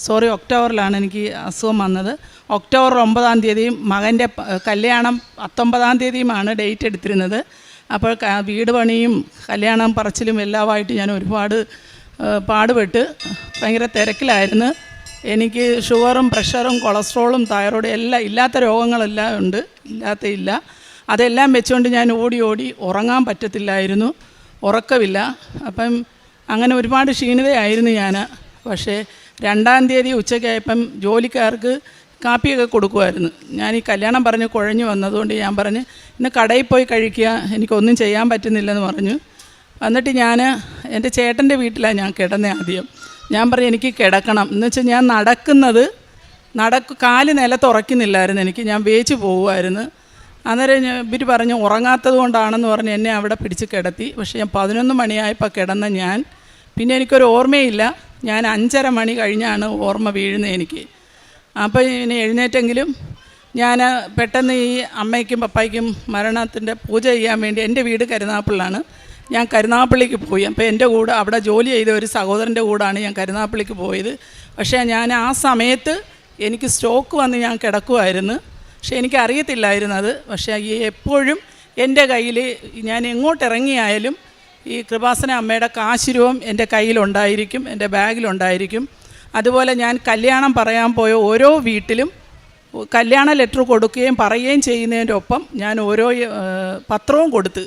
Speaker 4: ഒക്ടോബറിലാണ് എനിക്ക് അസുഖം വന്നത്. ഒക്ടോബർ 9 മകൻ്റെ കല്യാണം 19 ഡേറ്റ് എടുത്തിരുന്നത്. അപ്പോൾ വീട് പണിയും കല്യാണം പറച്ചിലും എല്ലാമായിട്ട് ഞാൻ ഒരുപാട് പാടുപെട്ട് ഭയങ്കര തിരക്കിലായിരുന്നു. എനിക്ക് ഷുഗറും പ്രഷറും കൊളസ്ട്രോളും തൈറോയ്ഡും എല്ലാം ഇല്ലാത്ത രോഗങ്ങളെല്ലാം ഉണ്ട്, ഇല്ലാത്തയില്ല. അതെല്ലാം വെച്ചുകൊണ്ട് ഞാൻ ഓടി ഉറങ്ങാൻ പറ്റത്തില്ലായിരുന്നു, ഉറക്കമില്ല. അപ്പം അങ്ങനെ ഒരുപാട് ക്ഷീണിതയായിരുന്നു ഞാൻ. പക്ഷേ 2-ാം തീയതി ഉച്ചയ്ക്കായപ്പം ജോലിക്കാർക്ക് കാപ്പിയൊക്കെ കൊടുക്കുമായിരുന്നു. ഞാൻ ഈ കല്യാണം പറഞ്ഞ് കുഴഞ്ഞു വന്നതുകൊണ്ട് ഞാൻ പറഞ്ഞ് ഇന്ന് കടയിൽ പോയി കഴിക്കുക, എനിക്കൊന്നും ചെയ്യാൻ പറ്റുന്നില്ലെന്ന് പറഞ്ഞു. എന്നിട്ട് ഞാൻ എൻ്റെ ചേട്ടൻ്റെ വീട്ടിലാണ് ഞാൻ കിടന്നത് ആദ്യം. ഞാൻ പറഞ്ഞു എനിക്ക് കിടക്കണം എന്ന് വെച്ചാൽ ഞാൻ കാല് നിലത്തുറക്കുന്നില്ലായിരുന്നു, ഞാൻ വേച്ച് പോകുമായിരുന്നു. അന്നേരം ഇവർ പറഞ്ഞു ഉറങ്ങാത്തത് കൊണ്ടാണെന്ന് പറഞ്ഞ് എന്നെ അവിടെ പിടിച്ച് കിടത്തി. പക്ഷേ ഞാൻ 11 മണിയായപ്പോൾ കിടന്ന ഞാൻ പിന്നെ എനിക്കൊരു ഓർമ്മയില്ല. ഞാൻ 5:30 മണി കഴിഞ്ഞാണ് ഓർമ്മ വീഴുന്നത് എനിക്ക്. അപ്പോൾ ഇനി എഴുന്നേറ്റെങ്കിലും ഞാൻ പെട്ടെന്ന് ഈ അമ്മയ്ക്കും പപ്പായ്ക്കും മരണത്തിൻ്റെ പൂജ ചെയ്യാൻ വേണ്ടി എൻ്റെ വീട് കരുനാഗപ്പള്ളിയാണ്. ഞാൻ കരുനാഗപ്പള്ളിക്ക് പോയി. അപ്പോൾ എൻ്റെ കൂടെ അവിടെ ജോലി ചെയ്ത ഒരു സഹോദരൻ്റെ കൂടാണ് ഞാൻ കരുനാഗപ്പള്ളിക്ക് പോയത്. പക്ഷേ ഞാൻ ആ സമയത്ത് എനിക്ക് സ്ട്രോക്ക് വന്ന് ഞാൻ കിടക്കുമായിരുന്നു. പക്ഷേ എനിക്കറിയത്തില്ലായിരുന്നത്. പക്ഷേ എപ്പോഴും എൻ്റെ കയ്യിൽ ഞാൻ എങ്ങോട്ടിറങ്ങിയായാലും ഈ കൃപാസന അമ്മയുടെ കാശുരൂപം എൻ്റെ കയ്യിലുണ്ടായിരിക്കും, എൻ്റെ ബാഗിലുണ്ടായിരിക്കും. അതുപോലെ ഞാൻ കല്യാണം പറയാൻ പോയ ഓരോ വീട്ടിലും കല്യാണ ലെറ്റർ കൊടുക്കുകയും പറയുകയും ചെയ്യുന്നതിൻ്റെ ഒപ്പം ഞാൻ ഓരോ പത്രവും കൊടുത്ത്.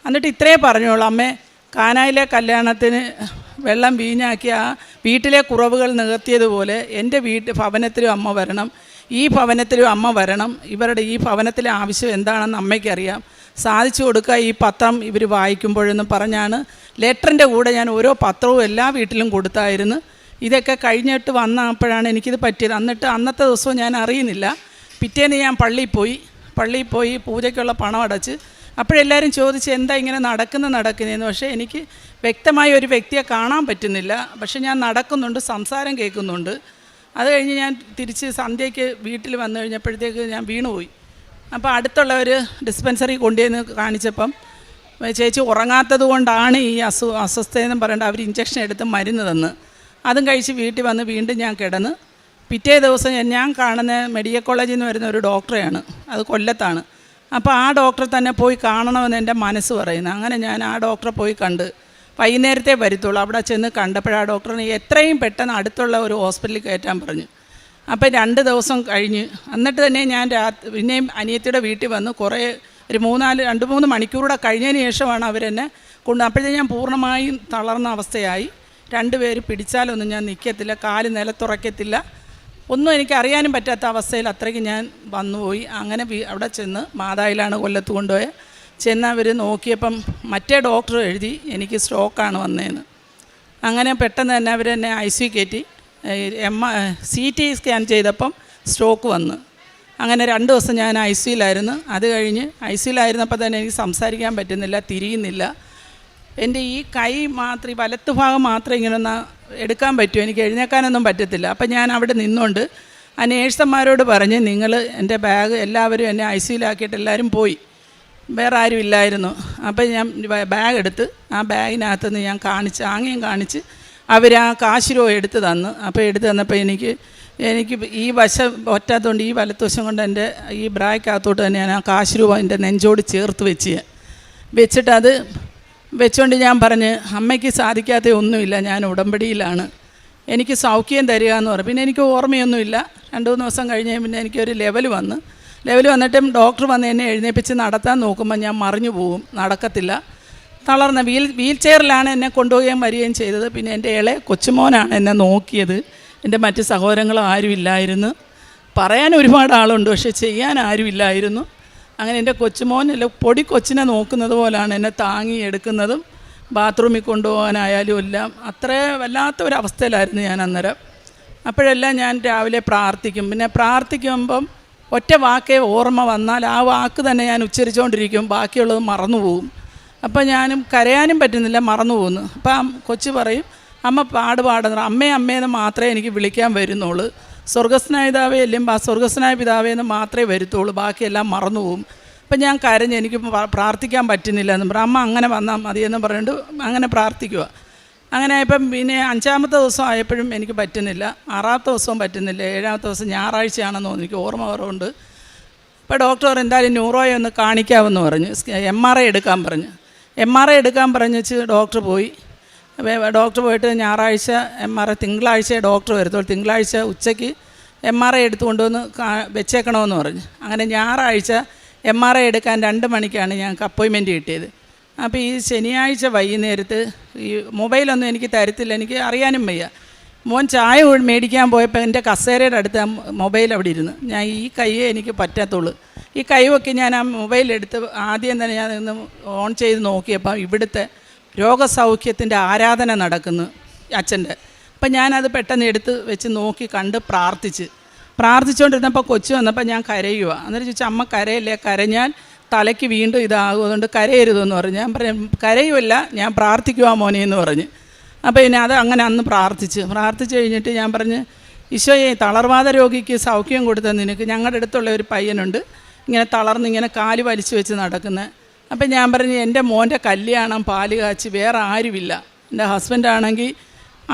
Speaker 4: എന്നിട്ട് ഇത്രേ പറഞ്ഞോളൂ, അമ്മേ കാനായിലെ കല്യാണത്തിന് വെള്ളം വീഞ്ഞാക്കി ആ വീട്ടിലെ കുറവുകൾ നികത്തിയതുപോലെ എൻ്റെ ഭവനത്തിലും അമ്മ വരണം, ഈ ഭവനത്തിലും അമ്മ വരണം, ഇവരുടെ ഈ ഭവനത്തിലെ ആവശ്യം എന്താണെന്ന് അമ്മയ്ക്കറിയാം, സാധിച്ചു കൊടുക്കുക ഈ പത്രം ഇവർ വായിക്കുമ്പോഴെന്ന് പറഞ്ഞാണ് ലെറ്ററിൻ്റെ കൂടെ ഞാൻ ഓരോ പത്രവും എല്ലാ വീട്ടിലും കൊടുത്തായിരുന്നു. ഇതൊക്കെ കഴിഞ്ഞിട്ട് വന്നപ്പോഴാണ് എനിക്കിത് പറ്റിയത്. എന്നിട്ട് അന്നത്തെ ദിവസവും ഞാൻ അറിയുന്നില്ല. പിറ്റേന്ന് ഞാൻ പള്ളിയിൽ പോയി പൂജയ്ക്കുള്ള പണം അടച്ച്. അപ്പോഴെല്ലാവരും ചോദിച്ച് എന്താ ഇങ്ങനെ നടക്കുന്നതെന്ന്. പക്ഷേ എനിക്ക് വ്യക്തമായ ഒരു വ്യക്തിയെ കാണാൻ പറ്റുന്നില്ല. പക്ഷേ ഞാൻ നടക്കുന്നുണ്ട്, സംസാരം കേൾക്കുന്നുണ്ട്. അത് കഴിഞ്ഞ് ഞാൻ തിരിച്ച് സന്ധ്യയ്ക്ക് വീട്ടിൽ വന്നു കഴിഞ്ഞപ്പോഴത്തേക്ക് ഞാൻ വീണുപോയി. അപ്പോൾ അടുത്തുള്ള ഒരു ഡിസ്പെൻസറി കൊണ്ടുവന്ന് കാണിച്ചപ്പം ചേച്ചി ഉറങ്ങാത്തത് കൊണ്ടാണ് ഈ അസ്വസ്ഥതയെന്ന് പറയേണ്ട അവർ ഇഞ്ചക്ഷൻ എടുത്ത് മരുന്ന് തന്ന്. അതും കഴിച്ച് വീട്ടിൽ വന്ന് വീണ്ടും ഞാൻ കിടന്ന്. പിറ്റേ ദിവസം ഞാൻ കാണുന്ന മെഡിക്കൽ കോളേജിൽ നിന്ന് വരുന്ന ഒരു ഡോക്ടറെയാണ്, അത് കൊല്ലത്താണ്. അപ്പോൾ ആ ഡോക്ടറെ തന്നെ പോയി കാണണമെന്ന് എൻ്റെ മനസ്സ് പറയുന്നു. അങ്ങനെ ഞാൻ ആ ഡോക്ടറെ പോയി കണ്ട് വൈകുന്നേരത്തെ വരുത്തുള്ളൂ. അവിടെ ചെന്ന് കണ്ടപ്പോൾ ആ ഡോക്ടറിന് എത്രയും പെട്ടെന്ന് അടുത്തുള്ള ഒരു ഹോസ്പിറ്റലിൽ കയറ്റാൻ പറഞ്ഞു. അപ്പോൾ 2 ദിവസം കഴിഞ്ഞ് എന്നിട്ട് തന്നെ ഞാൻ പിന്നെയും അനിയത്തിയുടെ വീട്ടിൽ വന്ന് ഒരു 2-3 മണിക്കൂറൂടെ കഴിഞ്ഞതിന് ശേഷമാണ് അവരെന്നെ അപ്പോഴത്തേക്കും ഞാൻ പൂർണ്ണമായും തളർന്ന അവസ്ഥയായി. 2 പേര് പിടിച്ചാലൊന്നും ഞാൻ നിൽക്കത്തില്ല, കാല് നിലത്തുറയ്ക്കത്തില്ല, ഒന്നും എനിക്ക് അറിയാനും പറ്റാത്ത അവസ്ഥയിൽ അത്രയ്ക്ക് ഞാൻ വന്നുപോയി. അങ്ങനെ അവിടെ ചെന്ന് മാതായിലാണ് കൊല്ലത്ത് കൊണ്ടുപോയത്. ചെന്ന് അവർ നോക്കിയപ്പം മറ്റേ ഡോക്ടർ എഴുതി എനിക്ക് സ്ട്രോക്കാണ് വന്നതെന്ന്. അങ്ങനെ പെട്ടെന്ന് തന്നെ അവരെന്നെ ICU കയറ്റി. CT സ്കാൻ ചെയ്തപ്പം സ്ട്രോക്ക് വന്ന്. അങ്ങനെ 2 ദിവസം ഞാൻ ICUലായിരുന്നു. അത് കഴിഞ്ഞ് ICUലായിരുന്നപ്പോൾ തന്നെ എനിക്ക് സംസാരിക്കാൻ പറ്റുന്നില്ല, തിരിയുന്നില്ല. എൻ്റെ ഈ കൈ മാത്രം, ഈ വലത്ത് ഭാഗം മാത്രം ഇങ്ങനെ ഒന്ന് എടുക്കാൻ പറ്റുമോ, എനിക്ക് എഴുന്നേക്കാനൊന്നും പറ്റത്തില്ല. അപ്പം ഞാൻ അവിടെ നിന്നുകൊണ്ട് ആ നേഴ്സന്മാരോട് പറഞ്ഞ് നിങ്ങൾ എൻ്റെ ബാഗ്, എല്ലാവരും എന്നെ ICUലാക്കിയിട്ട് എല്ലാവരും പോയി, വേറെ ആരും ഇല്ലായിരുന്നു. അപ്പം ഞാൻ ബാഗ് എടുത്ത് ആ ബാഗിനകത്തുനിന്ന് ഞാൻ ആംഗ്യം കാണിച്ച് അവർ ആ കാശ് രൂപ എടുത്ത് തന്നു. അപ്പോൾ എടുത്ത് തന്നപ്പോൾ എനിക്ക് ഈ വശം ഒറ്റാത്തതുകൊണ്ട് ഈ വലത്തുവശം കൊണ്ട് എൻ്റെ ഈ ബ്രാക്കകത്തോട്ട് തന്നെ ഞാൻ ആ കാശ് രൂപ എൻ്റെ നെഞ്ചോട് ചേർത്ത് വെച്ചിട്ട് അത് വെച്ചുകൊണ്ട് ഞാൻ പറഞ്ഞ് അമ്മയ്ക്ക് സാധിക്കാത്ത ഒന്നുമില്ല, ഞാൻ ഉടമ്പടിയിലാണ്, എനിക്ക് സൗഖ്യം തരിക എന്ന് പറഞ്ഞു. പിന്നെ എനിക്ക് ഓർമ്മയൊന്നുമില്ല. 2-3 ദിവസം കഴിഞ്ഞ് പിന്നെ എനിക്കൊരു ലെവൽ വന്നിട്ടും ഡോക്ടർ വന്ന് എന്നെ എഴുന്നേൽപ്പിച്ച് നടത്താൻ നോക്കുമ്പോൾ ഞാൻ മറിഞ്ഞു പോകും, നടക്കത്തില്ല, തളർന്ന വീൽ ചെയറിലാണ് എന്നെ കൊണ്ടുപോവുകയും വരികയും ചെയ്തത്. പിന്നെ എൻ്റെ കൊച്ചുമോനാണ് എന്നെ നോക്കിയത്. എൻ്റെ മറ്റ് സഹോദരങ്ങളും ആരുമില്ലായിരുന്നു. പറയാൻ ഒരുപാട് ആളുണ്ട്, പക്ഷെ ചെയ്യാൻ ആരുമില്ലായിരുന്നു. അങ്ങനെ എൻ്റെ കൊച്ചുമോനല്ല പൊടി കൊച്ചിനെ നോക്കുന്നത് പോലാണ് എന്നെ താങ്ങി എടുക്കുന്നതും ബാത്റൂമിൽ കൊണ്ടുപോകാനായാലും എല്ലാം. അത്ര വല്ലാത്തൊരവസ്ഥയിലായിരുന്നു ഞാൻ അന്നേരം. അപ്പോഴെല്ലാം ഞാൻ രാവിലെ പ്രാർത്ഥിക്കും. പിന്നെ പ്രാർത്ഥിക്കുമ്പം ഒറ്റ വാക്കേ ഓർമ്മ വന്നാൽ ആ വാക്ക് തന്നെ ഞാൻ ഉച്ചരിച്ചുകൊണ്ടിരിക്കും, ബാക്കിയുള്ളത് മറന്നുപോകും. അപ്പം ഞാനും കരയാനും പറ്റുന്നില്ല, മറന്നു പോകുന്നു. അപ്പം കൊച്ചു പറയും അമ്മ പാടുന്ന അമ്മയെന്ന് മാത്രമേ എനിക്ക് വിളിക്കാൻ വരുന്നുള്ളൂ, സ്വർഗസ്നായ പിതാവേ അല്ലെങ്കിൽ സ്വർഗസ്നായ പിതാവേ എന്ന് മാത്രമേ വരുത്തുള്ളൂ, ബാക്കിയെല്ലാം മറന്നു പോകും. അപ്പം ഞാൻ കരഞ്ഞ് എനിക്ക് പ്രാർത്ഥിക്കാൻ പറ്റുന്നില്ല എന്ന് പറയും. അമ്മ അങ്ങനെ വന്നാൽ മതിയെന്ന് പറഞ്ഞിട്ട് അങ്ങനെ പ്രാർത്ഥിക്കുക. അങ്ങനെ ഇപ്പം പിന്നെ 5-ാമത്തെ ദിവസം ആയപ്പോഴും എനിക്ക് പറ്റുന്നില്ല, 6-ാമത്തെ ദിവസവും പറ്റുന്നില്ല, 7-ാമത്തെ ദിവസം ഞായറാഴ്ചയാണെന്ന് തോന്നുന്നു, എനിക്ക് ഓർമ്മ കുറവുണ്ട്. ഇപ്പോൾ ഡോക്ടർ എന്തായാലും ന്യൂറോയെ ഒന്ന് കാണിക്കാമെന്ന് പറഞ്ഞ് MRI എടുക്കാൻ പറഞ്ഞു. MRI എടുക്കാൻ പറഞ്ഞിച്ച് ഡോക്ടർ പോയി. ഡോക്ടർ പോയിട്ട് ഞായറാഴ്ച MRI, തിങ്കളാഴ്ച ഡോക്ടർ വരത്തുള്ളൂ, തിങ്കളാഴ്ച ഉച്ചയ്ക്ക് MRI എടുത്തുകൊണ്ടുവന്ന് വെച്ചേക്കണമെന്ന് പറഞ്ഞു. അങ്ങനെ ഞായറാഴ്ച MRI എടുക്കാൻ 2 മണിക്കാണ് ഞങ്ങൾക്ക് അപ്പോയിൻമെൻറ്റ് കിട്ടിയത്. അപ്പോൾ ഈ ശനിയാഴ്ച വൈകുന്നേരത്ത് ഈ മൊബൈലൊന്നും എനിക്ക് തരത്തില്ല, എനിക്ക് അറിയാനും വയ്യ. മോൻ ചായ മേടിക്കാൻ പോയപ്പോൾ എൻ്റെ കസേരയുടെ അടുത്ത് മൊബൈൽ അവിടെ ഇരുന്ന്. ഞാൻ ഈ കൈയെ എനിക്ക് പറ്റത്തുള്ളൂ. ഈ കൈവൊക്കെ ഞാൻ ആ മൊബൈലെടുത്ത് ആദ്യം തന്നെ ഞാൻ ഒന്ന് ഓൺ ചെയ്ത് നോക്കിയപ്പോൾ ഇവിടുത്തെ രോഗസൗഖ്യത്തിൻ്റെ ആരാധന നടക്കുന്നു അച്ഛൻ്റെ. അപ്പം ഞാനത് പെട്ടെന്ന് എടുത്ത് വെച്ച് നോക്കി കണ്ട് പ്രാർത്ഥിച്ചുകൊണ്ടിരുന്നപ്പോൾ കൊച്ചു വന്നപ്പോൾ ഞാൻ കരയുക. എന്നിട്ട് ചോദിച്ചാൽ അമ്മ കരയല്ലേ, കരഞ്ഞാൽ തലയ്ക്ക് വീണ്ടും ഇതാകും, അതുകൊണ്ട് കരയരുതെന്ന് പറഞ്ഞു. ഞാൻ പറഞ്ഞു കരയുമല്ല, ഞാൻ പ്രാർത്ഥിക്കുവാ മോനെ എന്ന് പറഞ്ഞ്. അപ്പോൾ പിന്നെ അത് അങ്ങനെ അന്ന് പ്രാർത്ഥിച്ച് കഴിഞ്ഞിട്ട് ഞാൻ പറഞ്ഞ് ഈശോയെ തളർവാദ രോഗിക്ക് സൗഖ്യം കൊടുത്ത നിനക്ക്, ഞങ്ങളുടെ അടുത്തുള്ള ഒരു പയ്യനുണ്ട് ഇങ്ങനെ തളർന്നിങ്ങനെ കാല് വലിച്ചു വെച്ച് നടക്കുന്നത്. അപ്പം ഞാൻ പറഞ്ഞു എൻ്റെ മോൻ്റെ കല്യാണം പാല് കാച്ചി വേറെ ആരുമില്ല, എൻ്റെ ഹസ്ബൻഡാണെങ്കിൽ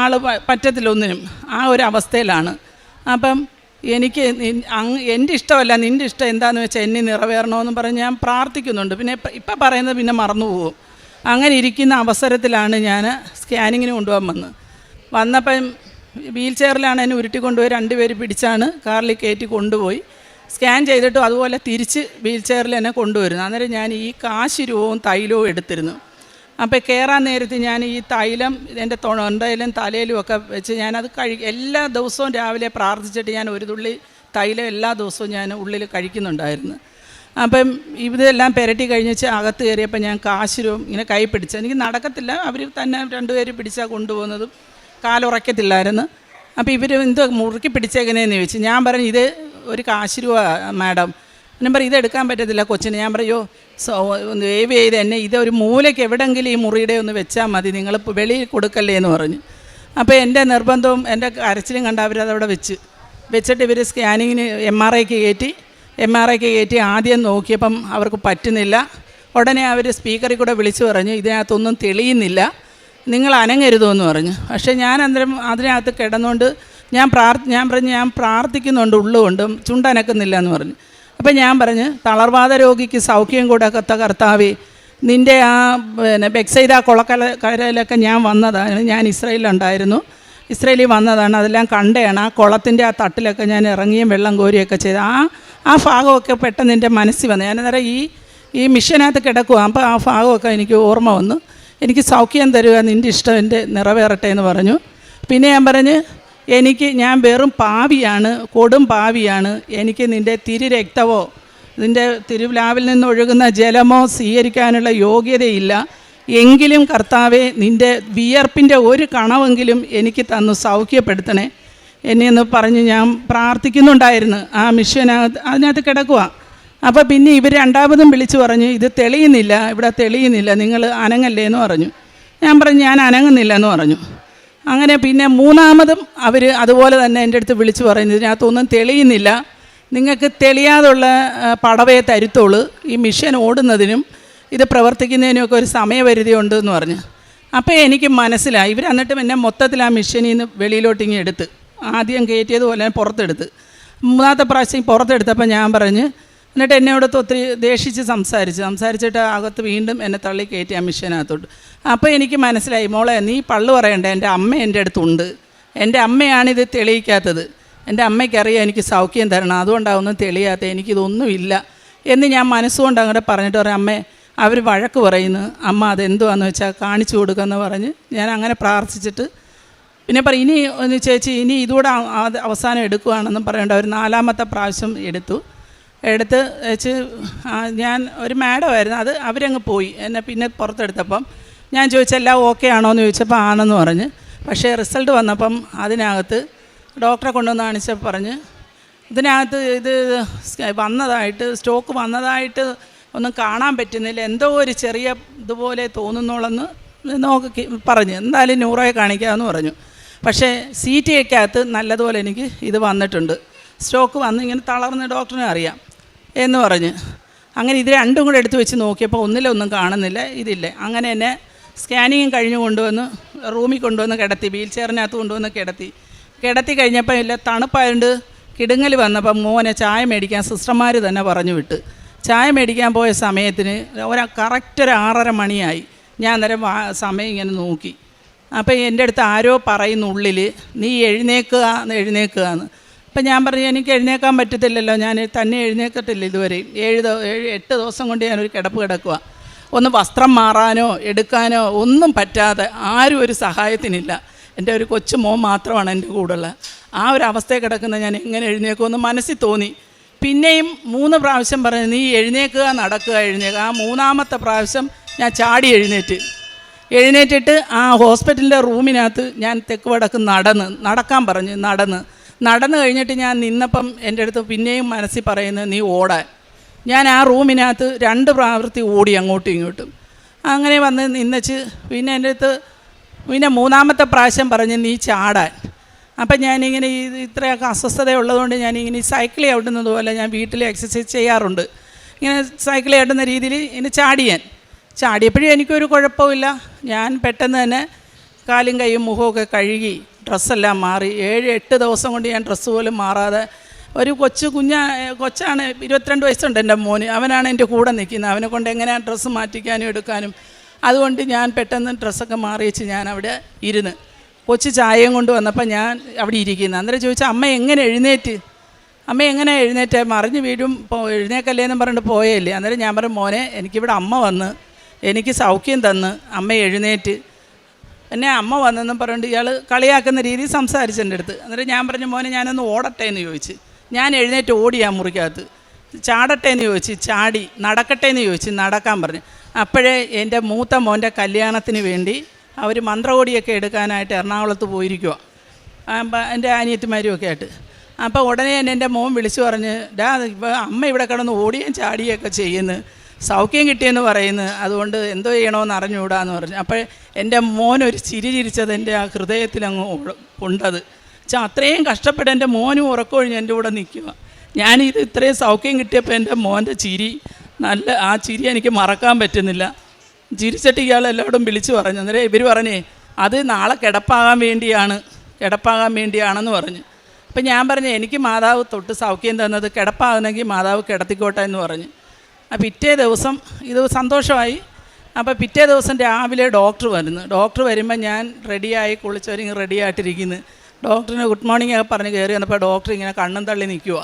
Speaker 4: ആൾ പറ്റത്തില്ല ഒന്നിനും, ആ ഒരു അവസ്ഥയിലാണ്. അപ്പം എനിക്ക് എൻ്റെ ഇഷ്ടമല്ല നിൻ്റെ ഇഷ്ടം എന്താണെന്ന് വെച്ചാൽ എന്നെ നിറവേറണമെന്ന് പറഞ്ഞ് ഞാൻ പ്രാർത്ഥിക്കുന്നുണ്ട്. പിന്നെ ഇപ്പം പറയുന്നത് പിന്നെ മറന്നു പോകും. അങ്ങനെ ഇരിക്കുന്ന അവസരത്തിലാണ് ഞാൻ സ്കാനിങ്ങിന് കൊണ്ടുപോകാൻ വന്നപ്പം വീൽ ചെയറിലാണ് എന്നെ ഉരുട്ടി കൊണ്ടുപോയി 2 പേര് പിടിച്ചാണ് കാറിൽ കയറ്റി കൊണ്ടുപോയി. സ്കാൻ ചെയ്തിട്ടും അതുപോലെ തിരിച്ച് വീൽ ചെയറിൽ എന്നെ കൊണ്ടുവരുന്നു. അന്നേരം ഞാൻ ഈ കാശ് രൂപവും തൈലവും എടുത്തിരുന്നു. അപ്പോൾ കയറാൻ നേരത്ത് ഞാൻ ഈ തൈലം എൻ്റെ തൊണ്ടയിലും തലയിലും ഒക്കെ വെച്ച് ഞാനത് എല്ലാ ദിവസവും രാവിലെ പ്രാർത്ഥിച്ചിട്ട് ഞാൻ ഒരു തുള്ളി തൈലം എല്ലാ ദിവസവും ഞാൻ ഉള്ളിൽ കഴിക്കുന്നുണ്ടായിരുന്നു. അപ്പം ഇതെല്ലാം പുരട്ടി കഴിഞ്ഞിട്ട് അകത്ത് കയറിയപ്പോൾ ഞാൻ കാശുരൂപം ഇങ്ങനെ കൈ പിടിച്ച്, എനിക്ക് നടക്കത്തില്ല, അവർ തന്നെ രണ്ടുപേര് പിടിച്ചാൽ കൊണ്ടുപോകുന്നതും കാലുറയ്ക്കത്തില്ലായിരുന്നു. അപ്പോൾ ഇവർ എന്തോ മുറുക്കി പിടിച്ചേക്കണേന്ന് ചോദിച്ചു. ഞാൻ പറഞ്ഞു ഇത് ഒരു കാശ് രൂപ മാഡം. ഞാൻ പറയും ഇതെടുക്കാൻ പറ്റത്തില്ല കൊച്ചിന്. ഞാൻ പറയോ ദയവ് ചെയ്ത് എന്നെ ഇതൊരു മൂലയ്ക്ക് എവിടെയെങ്കിലും ഈ മുറിയുടെ ഒന്ന് വെച്ചാൽ മതി, നിങ്ങൾ വെളിയിൽ കൊടുക്കല്ലേ എന്ന് പറഞ്ഞു. അപ്പോൾ എൻ്റെ നിർബന്ധവും എൻ്റെ കരച്ചിലും കണ്ട് അവരതവിടെ വെച്ചിട്ട് ഇവർ സ്കാനിങ്ങിന് എം ആർ ഐക്ക് കയറ്റി ആദ്യം നോക്കിയപ്പം അവർക്ക് പറ്റുന്നില്ല. ഉടനെ അവർ സ്പീക്കറിൽ കൂടെ വിളിച്ചു പറഞ്ഞു ഇതിനകത്തൊന്നും തെളിയുന്നില്ല, നിങ്ങൾ അനങ്ങരുതെന്ന് പറഞ്ഞു. പക്ഷേ ഞാൻ അന്നേരം അതിനകത്ത് കിടന്നുകൊണ്ട് ഞാൻ പറഞ്ഞു ഞാൻ പ്രാർത്ഥിക്കുന്നുണ്ട് ഉള്ളുകൊണ്ടും ചുണ്ടനക്കുന്നില്ല എന്ന് പറഞ്ഞു. അപ്പം ഞാൻ പറഞ്ഞു തളർവാദ രോഗിക്ക് സൗഖ്യം കൊടുക്കത്ത കർത്താവേ, നിൻ്റെ ആ ബെക്സൈദ കുളക്കരയിലൊക്കെ ഞാൻ വന്നതാണ്, ഞാൻ ഇസ്രയേലിൽ വന്നതാണ്, അതെല്ലാം കണ്ടതാണ്. ആ കുളത്തിൻ്റെ ആ തട്ടിലൊക്കെ ഞാൻ ഇറങ്ങിയും വെള്ളം കോരിയൊക്കെ ചെയ്ത് ആ ഭാഗമൊക്കെ പെട്ടെന്ന് എൻ്റെ മനസ്സിൽ വന്നു. ഞാനന്നേരം ഈ മിഷനകത്ത് കിടക്കുക. അപ്പോൾ ആ ഭാഗമൊക്കെ എനിക്ക് ഓർമ്മ വന്നു. എനിക്ക് സൗഖ്യം തരിക, നിൻ്റെ ഇഷ്ടം എൻ്റെ നിറവേറട്ടെ എന്ന് പറഞ്ഞു. പിന്നെ ഞാൻ പറഞ്ഞ് ഞാൻ വെറും പാവിയാണ്, കൊടും പാവിയാണ്, എനിക്ക് നിൻ്റെ തിരുരക്തമോ നിൻ്റെ തിരുവിലാവിൽ നിന്നൊഴുകുന്ന ജലമോ സ്വീകരിക്കാനുള്ള യോഗ്യതയില്ല, എങ്കിലും കർത്താവെ നിൻ്റെ വിയർപ്പിൻ്റെ ഒരു കണവെങ്കിലും എനിക്ക് തന്നു സൗഖ്യപ്പെടുത്തണേ എന്നെയെന്ന് പറഞ്ഞ് ഞാൻ പ്രാർത്ഥിക്കുന്നുണ്ടായിരുന്നു. ആ അതിനകത്ത് കിടക്കുക. അപ്പോൾ പിന്നെ ഇവർ രണ്ടാമതും വിളിച്ചു പറഞ്ഞു ഇത് തെളിയുന്നില്ല, ഇവിടെ തെളിയുന്നില്ല, നിങ്ങൾ അനങ്ങല്ലേ എന്ന് പറഞ്ഞു. ഞാൻ പറഞ്ഞു ഞാൻ അനങ്ങുന്നില്ല എന്ന് പറഞ്ഞു. അങ്ങനെ പിന്നെ മൂന്നാമതും അവർ അതുപോലെ തന്നെ എൻ്റെ അടുത്ത് വിളിച്ചു പറയുന്നത് ഇതിനകത്തൊന്നും തെളിയുന്നില്ല, നിങ്ങൾക്ക് തെളിയാതുള്ള പടവയെ തരുത്തോളൂ, ഈ മിഷൻ ഓടുന്നതിനും ഇത് പ്രവർത്തിക്കുന്നതിനുമൊക്കെ ഒരു സമയപരിധി ഉണ്ടെന്ന് പറഞ്ഞു. അപ്പോൾ എനിക്ക് മനസ്സിലായി ഇവർ എന്നിട്ട് എന്നെ മൊത്തത്തിൽ ആ മിഷനിൽ നിന്ന് വെളിയിലോട്ടിങ്ങി എടുത്ത് ആദ്യം കയറ്റിയതുപോലെ പുറത്തെടുത്ത് മൂന്നാമത്തെ പ്രാവശ്യം പുറത്തെടുത്തപ്പോൾ ഞാൻ പറഞ്ഞ് എന്നിട്ട് എന്നോടത്ത് ഒത്തിരി ദേഷിച്ച് സംസാരിച്ചിട്ട് അകത്ത് വീണ്ടും എന്നെ തള്ളി കയറ്റി ആ മിഷനകത്തോട്ട്. അപ്പോൾ എനിക്ക് മനസ്സിലായി മോളെ നീ പള്ളു പറയണ്ട, എൻ്റെ അമ്മ എൻ്റെ അടുത്തുണ്ട്, എൻ്റെ അമ്മയാണിത് തെളിയിക്കാത്തത്, എൻ്റെ അമ്മയ്ക്കറിയാം എനിക്ക് സൗഖ്യം തരണം, അതുകൊണ്ടാവൊന്നും തെളിയാത്ത, എനിക്കിതൊന്നുമില്ല എന്ന് ഞാൻ മനസ്സുകൊണ്ട് അങ്ങോട്ട് പറഞ്ഞിട്ട് പറയാം അമ്മേ അവർ വഴക്ക് പറയുന്നു, അമ്മ അതെന്തുവാന്ന് വെച്ചാൽ കാണിച്ചു കൊടുക്കുമെന്ന് പറഞ്ഞ് ഞാൻ അങ്ങനെ പ്രാർത്ഥിച്ചിട്ട് പിന്നെ പറയും ഇനി ഒന്ന് ചേച്ചി ഇനി ഇതുകൂടെ അവസാനം എടുക്കുകയാണെന്നും പറയേണ്ട ഒരു നാലാമത്തെ പ്രാവശ്യം എടുത്ത് വെച്ച് ഞാൻ ഒരു മാഡമായിരുന്നു, അത് അവരങ്ങ് പോയി. എന്നെ പിന്നെ പുറത്തെടുത്തപ്പം ഞാൻ ചോദിച്ചെല്ലാം ഓക്കെ ആണോ എന്ന് ചോദിച്ചപ്പോൾ ആണെന്ന് പറഞ്ഞ്. പക്ഷേ റിസൾട്ട് വന്നപ്പം അതിനകത്ത് ഡോക്ടറെ കൊണ്ടുവന്ന് കാണിച്ചപ്പോൾ പറഞ്ഞ് ഇതിനകത്ത് ഇത് സ്റ്റോക്ക് വന്നതായിട്ട് ഒന്നും കാണാൻ പറ്റുന്നില്ല, എന്തോ ഒരു ചെറിയ ഇതുപോലെ തോന്നുന്നുള്ളെന്ന് പറഞ്ഞ് എന്തായാലും ന്യൂറോയെ കാണിക്കാമെന്ന് പറഞ്ഞു. പക്ഷേ CT-ക്കകത്ത് നല്ലതുപോലെ എനിക്ക് ഇത് വന്നിട്ടുണ്ട്, സ്റ്റോക്ക് വന്ന് ഇങ്ങനെ തളർന്ന് ഡോക്ടറിനെ അറിയാം എന്ന് പറഞ്ഞ്. അങ്ങനെ ഇത് രണ്ടും കൂടെ എടുത്ത് വെച്ച് നോക്കിയപ്പോൾ ഒന്നിലൊന്നും കാണുന്നില്ല, ഇതില്ല. അങ്ങനെ എന്നെ സ്കാനിങ്ങും കഴിഞ്ഞ് കൊണ്ടുവന്ന് റൂമിൽ കൊണ്ടുവന്ന് കിടത്തി, വീൽ ചെയറിനകത്ത് കൊണ്ടുവന്ന് കിടത്തി കഴിഞ്ഞപ്പോൾ ഇല്ല തണുപ്പായതുകൊണ്ട് കിടുങ്ങൽ വന്നപ്പം മോനെ ചായ മേടിക്കാൻ സിസ്റ്റർമാർ തന്നെ പറഞ്ഞു വിട്ട്. ചായ മേടിക്കാൻ പോയ സമയത്തിന് കറക്റ്റ് ഒരു 6:30 മണിയായി. ഞാൻ അന്നേരം സമയം ഇങ്ങനെ നോക്കി. അപ്പോൾ എൻ്റെ അടുത്ത് ആരോ പറയുന്നു ഉള്ളിൽ നീ എഴുന്നേക്കുക എന്ന്. അപ്പം ഞാൻ പറഞ്ഞു എനിക്ക് എഴുന്നേക്കാൻ പറ്റത്തില്ലല്ലോ, ഞാൻ തന്നെ എഴുന്നേക്കത്തില്ല ഇതുവരെ, 7-8 ദിവസം കൊണ്ട് ഞാനൊരു കിടക്കുക. ഒന്ന് വസ്ത്രം മാറാനോ എടുക്കാനോ ഒന്നും പറ്റാതെ ആരും ഒരു സഹായത്തിനില്ല, എൻ്റെ ഒരു കൊച്ചു മോൻ മാത്രമാണ് എൻ്റെ കൂടെയുള്ള. ആ ഒരു അവസ്ഥയിൽ കിടക്കുന്ന ഞാൻ എങ്ങനെ എഴുന്നേക്കുമെന്ന് മനസ്സിൽ തോന്നി. പിന്നെയും 3 പ്രാവശ്യം പറഞ്ഞു നീ എഴുന്നേക്കുക നടക്കുക. ആ 3-ാമത്തെ പ്രാവശ്യം ഞാൻ ചാടി എഴുന്നേറ്റിട്ട് ആ ഹോസ്പിറ്റലിൻ്റെ റൂമിനകത്ത് ഞാൻ തെക്ക് വടക്ക് നടക്കാൻ പറഞ്ഞ് നടന്നു കഴിഞ്ഞിട്ട് ഞാൻ നിന്നപ്പം എൻ്റെ അടുത്ത് പിന്നെയും മനസ്സിൽ പറയുന്നത് നീ ഓടാൻ. ഞാൻ ആ റൂമിനകത്ത് 2 പ്രാവർത്തി ഓടി അങ്ങോട്ടും ഇങ്ങോട്ടും. അങ്ങനെ വന്ന് നിന്നച്ച് പിന്നെ എൻ്റെ അടുത്ത് പിന്നെ 3-ാമത്തെ പ്രാവശ്യം പറഞ്ഞ് നീ ചാടാൻ. അപ്പം ഞാനിങ്ങനെ ഇത്രയൊക്കെ അസ്വസ്ഥത ഉള്ളതുകൊണ്ട് ഞാനിങ്ങനെ സൈക്കിൾ ചവിട്ടുന്നത് പോലെ ഞാൻ വീട്ടിൽ എക്സസൈസ് ചെയ്യാറുണ്ട്. ഇങ്ങനെ സൈക്കിൾ ചവിട്ടുന്ന രീതിയിൽ ഇങ്ങനെ ചാടിയപ്പോഴും എനിക്കൊരു കുഴപ്പമില്ല. ഞാൻ പെട്ടെന്ന് തന്നെ കാലും കൈയും മുഖമൊക്കെ കഴുകി ഡ്രസ്സെല്ലാം മാറി. 7-8 ദിവസം കൊണ്ട് ഞാൻ ഡ്രസ്സ് പോലും മാറാതെ ഒരു കൊച്ചാണ് 22 വയസ്സുണ്ട് എൻ്റെ മോന്, അവനാണ് എൻ്റെ കൂടെ നിൽക്കുന്നത്. അവനെ കൊണ്ട് എങ്ങനെയാണ് ഡ്രസ്സ് മാറ്റിക്കാനും എടുക്കാനും. അതുകൊണ്ട് ഞാൻ പെട്ടെന്ന് ഡ്രസ്സൊക്കെ മാറി വെച്ച് ഞാൻ അവിടെ ഇരുന്ന് കൊച്ചു ചായയും കൊണ്ട് വന്നപ്പോൾ ഞാൻ അവിടെ ഇരിക്കുന്നു. അന്നേരം ചോദിച്ചാൽ അമ്മ എങ്ങനെ എഴുന്നേറ്റ്? അമ്മ എങ്ങനെ എഴുന്നേറ്റ് മറിഞ്ഞ് വീഴും എഴുന്നേക്കല്ലേന്നും പറഞ്ഞിട്ട് പോയല്ലേ. അന്നേരം ഞാൻ പറഞ്ഞു, മോനെ എനിക്കിവിടെ അമ്മ വന്ന് എനിക്ക് സൗഖ്യം തന്ന് അമ്മ എഴുന്നേറ്റ് എന്നെ അമ്മ വന്നെന്നും പറഞ്ഞിട്ട് ഇയാൾ കളിയാക്കുന്ന രീതിയിൽ സംസാരിച്ചു എൻ്റെ അടുത്ത്. അന്നേരം ഞാൻ പറഞ്ഞു, മോനെ ഞാനൊന്ന് ഓടട്ടെ എന്ന് ചോദിച്ച്. ഞാൻ എഴുന്നേറ്റ് ഓടി ആ മുറിക്കകത്ത്. ചാടട്ടെ എന്ന് ചോദിച്ച് ചാടി. നടക്കട്ടെ എന്ന് ചോദിച്ച് നടക്കാൻ പറഞ്ഞു. അപ്പോഴേ എൻ്റെ മൂത്ത മോൻ്റെ കല്യാണത്തിന് വേണ്ടി അവർ മന്ത്രകോടിയൊക്കെ എടുക്കാനായിട്ട് എറണാകുളത്ത് പോയിരിക്കുക, എൻ്റെ അനിയത്തിമാരും ഒക്കെ ആയിട്ട്. അപ്പോൾ ഉടനെ തന്നെ എൻ്റെ മോൻ വിളിച്ചു പറഞ്ഞ്, ഇപ്പോൾ അമ്മ ഇവിടെ കിടന്ന് ഓടിയും ചാടിയൊക്കെ ചെയ്യുന്നു, സൗഖ്യം കിട്ടിയെന്ന് പറയുന്നു, അതുകൊണ്ട് എന്തോ ചെയ്യണമെന്ന് അറിഞ്ഞുകൂടാന്ന് പറഞ്ഞു. അപ്പോൾ എൻ്റെ മോനൊരു ചിരി ചിരിച്ചത് എൻ്റെ ആ ഹൃദയത്തിലങ്ങ് കൊണ്ടത് അത്രയും കഷ്ടപ്പെട്ട് എൻ്റെ മോനും ഉറക്കമൊഴിഞ്ഞ് എൻ്റെ കൂടെ നിൽക്കുക. ഞാനിത് ഇത്രയും സൗഖ്യം കിട്ടിയപ്പോൾ എൻ്റെ മോൻ്റെ ചിരി നല്ല, ആ ചിരി എനിക്ക് മറക്കാൻ പറ്റുന്നില്ല. ചിരിച്ചിട്ട് ഇയാൾ എല്ലാവരും വിളിച്ചു പറഞ്ഞു. അന്നേരം ഇവർ പറഞ്ഞേ അത് നാളെ കിടപ്പാകാൻ വേണ്ടിയാണെന്ന് പറഞ്ഞു. അപ്പം ഞാൻ പറഞ്ഞു, എനിക്ക് മാതാവ് തൊട്ട് സൗഖ്യം തന്നത് കിടപ്പാകുന്നെങ്കിൽ മാതാവ് കിടത്തിക്കോട്ടെ എന്ന് പറഞ്ഞു. പിറ്റേ ദിവസം ഇത് സന്തോഷമായി. അപ്പോൾ പിറ്റേ ദിവസം രാവിലെ ഡോക്ടർ വരുന്നു. ഡോക്ടർ വരുമ്പോൾ ഞാൻ റെഡിയായി കുളിച്ചവരിങ്ങനെ റെഡിയായിട്ടിരിക്കുന്നു. ഡോക്ടറിന് ഗുഡ് മോർണിംഗ് ഒക്കെ പറഞ്ഞ് കയറി വന്നപ്പോൾ ഡോക്ടർ ഇങ്ങനെ കണ്ണും തള്ളി നിൽക്കുക.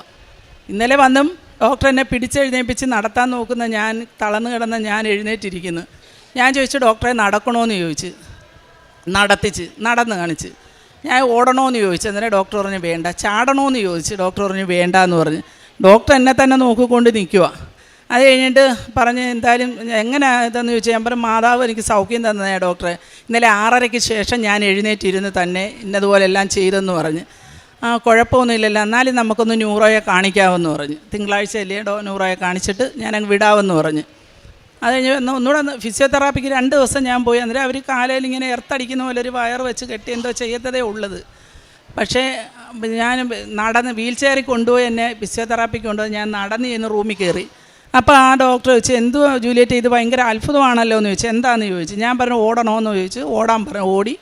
Speaker 4: ഇന്നലെ വന്നും ഡോക്ടർ എന്നെ പിടിച്ചെഴുന്നേൽപ്പിച്ച് നടത്താൻ നോക്കുന്ന ഞാൻ തളർന്നു കിടന്ന ഞാൻ എഴുന്നേറ്റിരിക്കുന്നു. ഞാൻ ചോദിച്ചു, ഡോക്ടറെ നടക്കണമെന്ന് ചോദിച്ച്. നടന്ന് കാണിച്ച്. ഞാൻ ഓടണമെന്ന് ചോദിച്ചു. അന്നേരം ഡോക്ടർ പറഞ്ഞു വേണ്ട. ചാടണമെന്ന് ചോദിച്ചു. ഡോക്ടർ പറഞ്ഞു വേണ്ട എന്ന് പറഞ്ഞു. ഡോക്ടർ എന്നെ തന്നെ നോക്കിക്കൊണ്ട് നിൽക്കുക. അത് കഴിഞ്ഞിട്ട് പറഞ്ഞ് എന്തായാലും എങ്ങനെ ഇതെന്ന് ചോദിച്ചാൽ ഞാൻ പറഞ്ഞു, മാതാവ് എനിക്ക് സൗഖ്യം തന്നതേ ഡോക്ടറെ, ഇന്നലെ 6:30 ശേഷം ഞാൻ എഴുന്നേറ്റിരുന്ന് തന്നെ ഇന്നതുപോലെ എല്ലാം ചെയ്തെന്ന് പറഞ്ഞ്. കുഴപ്പമൊന്നുമില്ലല്ലോ, എന്നാലും നമുക്കൊന്ന് ന്യൂറോയെ കാണിക്കാമെന്ന് പറഞ്ഞ്. തിങ്കളാഴ്ചയല്ലേ ന്യൂറോയെ കാണിച്ചിട്ട് ഞാനങ്ങ് വിടാമെന്ന് പറഞ്ഞ്. അത് കഴിഞ്ഞ് ഒന്നുകൂടെ ഫിസിയോതെറാപ്പിക്ക് 2 ദിവസം ഞാൻ പോയി. അന്നേരം അവർ കാലയിൽ ഇങ്ങനെ എർത്തടിക്കുന്ന പോലെ ഒരു വയർ വെച്ച് കെട്ടി എന്തോ ചെയ്യത്തതേ ഉള്ളത്. പക്ഷേ ഞാൻ നടന്ന് വീൽ ചെയറിൽ കൊണ്ടുപോയി എന്നെ ഫിസിയോതെറാപ്പിക്ക് കൊണ്ടുപോയി. ഞാൻ നടന്ന് ചെന്ന് റൂമിൽ കയറി. അപ്പോൾ ആ ഡോക്ടർ ചോദിച്ചു, എന്തുവാ ജൂലിയറ്റ് ഇത് ഭയങ്കര അത്ഭുതമാണല്ലോ എന്ന് ചോദിച്ചു. എന്താണെന്ന് ചോദിച്ചു. ഞാൻ പറഞ്ഞു ഓടണമെന്ന് ചോദിച്ചു. ഓടാൻ പറഞ്ഞു. ഓടി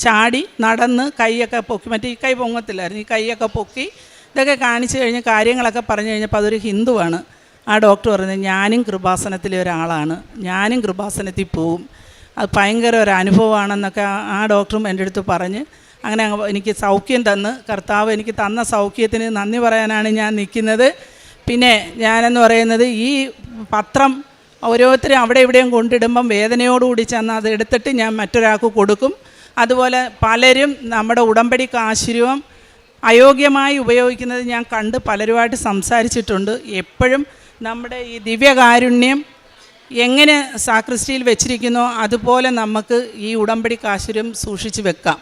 Speaker 4: ചാടി നടന്ന് കൈയൊക്കെ പൊക്കി, മറ്റേ ഈ കൈ പൊങ്ങത്തില്ലായിരുന്നു, ഈ കൈയൊക്കെ പൊക്കി ഇതൊക്കെ കാണിച്ചു കഴിഞ്ഞ് കാര്യങ്ങളൊക്കെ പറഞ്ഞു കഴിഞ്ഞപ്പോൾ അതൊരു ഹിന്ദുവാണ്. ആ ഡോക്ടർ പറഞ്ഞത് ഞാനും കൃപാസനത്തിലെ ഒരാളാണ്, ഞാനും കൃപാസനത്തിൽ പോവും, അത് ഭയങ്കര ഒരു അനുഭവമാണെന്നൊക്കെ ആ ഡോക്ടറും എൻ്റെ അടുത്ത് പറഞ്ഞ് അങ്ങനെ എനിക്ക് സൗഖ്യം തന്ന്, കർത്താവ് എനിക്ക് തന്ന സൗഖ്യത്തിന് നന്ദി പറയാനാണ് ഞാൻ നിൽക്കുന്നത്. പിന്നെ ഞാനെന്ന് പറയുന്നത് ഈ പത്രം ഓരോരുത്തരും അവിടെ ഇവിടെയും കൊണ്ടിടുമ്പം വേദനയോടുകൂടി ചെന്ന് അത് എടുത്തിട്ട് ഞാൻ മറ്റൊരാൾക്ക് കൊടുക്കും. അതുപോലെ പലരും നമ്മുടെ ഉടമ്പടി കാശുരൂപം അയോഗ്യമായി ഉപയോഗിക്കുന്നത് ഞാൻ കണ്ട് പലരുമായിട്ട് സംസാരിച്ചിട്ടുണ്ട്. എപ്പോഴും നമ്മുടെ ഈ ദിവ്യകാരുണ്യം എങ്ങനെ സാക്രിസ്റ്റിയിൽ വെച്ചിരിക്കുന്നോ അതുപോലെ നമുക്ക് ഈ ഉടമ്പടി കാശുരം സൂക്ഷിച്ച് വെക്കാം.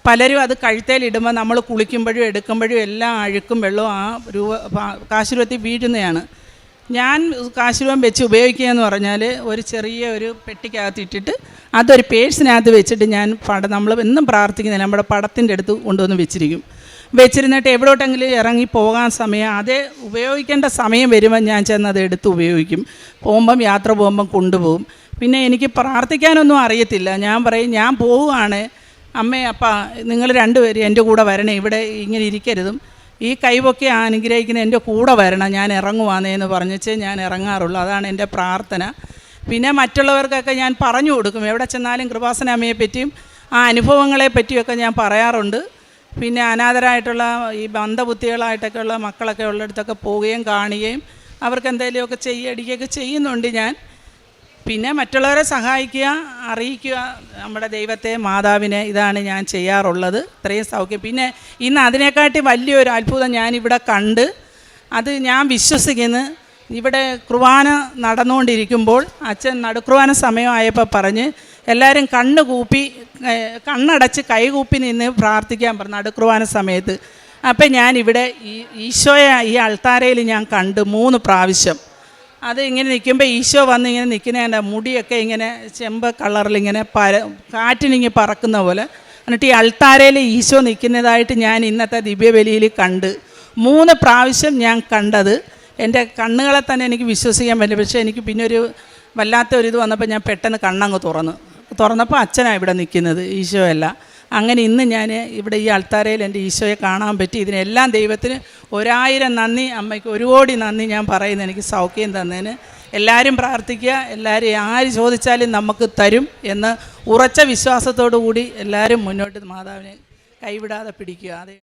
Speaker 4: പലരും അത് കഴുത്തേലിടുമ്പോൾ നമ്മൾ കുളിക്കുമ്പോഴും എടുക്കുമ്പോഴും എല്ലാം അഴുക്കും വെള്ളവും ആ കാശുരൂപത്തിൽ വീഴുന്നതാണ്. ഞാൻ കാശുരൂപം വെച്ച് ഉപയോഗിക്കുക എന്ന് പറഞ്ഞാൽ ഒരു ചെറിയ ഒരു പെട്ടിക്കകത്ത് ഇട്ടിട്ട് അതൊരു പേഴ്സിനകത്ത് വെച്ചിട്ട് ഞാൻ നമ്മൾ എന്നും പ്രാർത്ഥിക്കുന്നില്ല, നമ്മുടെ പടത്തിൻ്റെ അടുത്ത് കൊണ്ടുവന്ന് വെച്ചിരുന്നിട്ട് എവിടോട്ടെങ്കിലും ഇറങ്ങി പോകാൻ സമയം അതേ ഉപയോഗിക്കേണ്ട സമയം വരുമ്പോൾ ഞാൻ ചെന്ന് അത് എടുത്ത് ഉപയോഗിക്കും. യാത്ര പോകുമ്പം കൊണ്ടുപോകും. പിന്നെ എനിക്ക് പ്രാർത്ഥിക്കാനൊന്നും അറിയത്തില്ല. ഞാൻ പറയും ഞാൻ പോവുകയാണ്, അമ്മേ അപ്പാ നിങ്ങൾ 2 പേരും എൻ്റെ കൂടെ വരണേ, ഇവിടെ ഇങ്ങനെ ഇരിക്കരുതും, ഈ കൈവൊക്കെ അനുഗ്രഹിക്കുന്ന എൻ്റെ കൂടെ വരണം, ഞാൻ ഇറങ്ങുവാന്നേന്ന് പറഞ്ഞിച്ചേ ഞാൻ ഇറങ്ങാറുള്ളൂ. അതാണ് എൻ്റെ പ്രാർത്ഥന. പിന്നെ മറ്റുള്ളവർക്കൊക്കെ ഞാൻ പറഞ്ഞു കൊടുക്കും. എവിടെ ചെന്നാലും കൃപാസന അമ്മയെ പറ്റിയും ആ അനുഭവങ്ങളെ പറ്റിയൊക്കെ ഞാൻ പറയാറുണ്ട്. പിന്നെ അനാഥരായിട്ടുള്ള ഈ ബന്ധബുദ്ധികളായിട്ടൊക്കെ ഉള്ള മക്കളൊക്കെ ഉള്ളിടത്തൊക്കെ പോവുകയും കാണുകയും അവർക്ക് എന്തെങ്കിലുമൊക്കെ അടിക്കുകയൊക്കെ ചെയ്യുന്നുണ്ട് ഞാൻ. പിന്നെ മറ്റുള്ളവരെ സഹായിക്കുക, അറിയിക്കുക നമ്മുടെ ദൈവത്തെ, മാതാവിനെ. ഇതാണ് ഞാൻ ചെയ്യാറുള്ളത്. ഇത്രയും സൗഖ്യം. പിന്നെ ഇന്ന് അതിനെക്കാട്ടി വലിയൊരു അത്ഭുതം ഞാനിവിടെ കണ്ട്, അത് ഞാൻ വിശ്വസിക്കുന്നു. ഇവിടെ കുർബാന നടന്നുകൊണ്ടിരിക്കുമ്പോൾ അച്ഛൻ നടുക്കുർബാന സമയമായപ്പോൾ പറഞ്ഞ് എല്ലാവരും കണ്ണടച്ച് കൈകൂപ്പി നിന്ന് പ്രാർത്ഥിക്കാൻ പറഞ്ഞു നടുക്കുർബാന സമയത്ത്. അപ്പം ഞാനിവിടെ ഈശോയെ ഈ അൾത്താരയിൽ ഞാൻ കണ്ട് 3 പ്രാവശ്യം. അത് ഇങ്ങനെ നിൽക്കുമ്പോൾ ഈശോ വന്ന് ഇങ്ങനെ നിൽക്കുന്ന മുടിയൊക്കെ ഇങ്ങനെ ചെമ്പ് കളറിലിങ്ങനെ കാറ്റിനിങ്ങനെ പറക്കുന്ന പോലെ. എന്നിട്ട് ഈ അൾത്താരയിൽ ഈശോ നിൽക്കുന്നതായിട്ട് ഞാൻ ഇന്നത്തെ ദിവ്യബലിയിൽ കണ്ട് 3 പ്രാവശ്യം ഞാൻ കണ്ടത്. എൻ്റെ കണ്ണുകളെ തന്നെ എനിക്ക് വിശ്വസിക്കാൻ പറ്റില്ല. പക്ഷേ എനിക്ക് പിന്നെ ഒരു വല്ലാത്തൊരിത് വന്നപ്പോൾ ഞാൻ പെട്ടെന്ന് കണ്ണങ്ങ് തുറന്നപ്പോൾ അച്ഛനാണ് ഇവിടെ നിൽക്കുന്നത്, ഈശോയല്ല. അങ്ങനെ ഇന്ന് ഞാൻ ഇവിടെ ഈ അൾത്താരയിൽ എൻ്റെ ഈശോയെ കാണാൻ പറ്റി. ഇതിനെല്ലാം ദൈവത്തിന് 1000 നന്ദി, അമ്മയ്ക്ക് 1 കോടി നന്ദി ഞാൻ പറയുന്നത് എനിക്ക് സൗഖ്യം തന്നതിന്. എല്ലാവരും പ്രാർത്ഥിക്കുക, എല്ലാവരും ആര് ചോദിച്ചാലും നമുക്ക് തരും എന്ന് ഉറച്ച വിശ്വാസത്തോടു കൂടി എല്ലാവരും മുന്നോട്ട് മാതാവിനെ കൈവിടാതെ പിടിക്കുക. അതെ.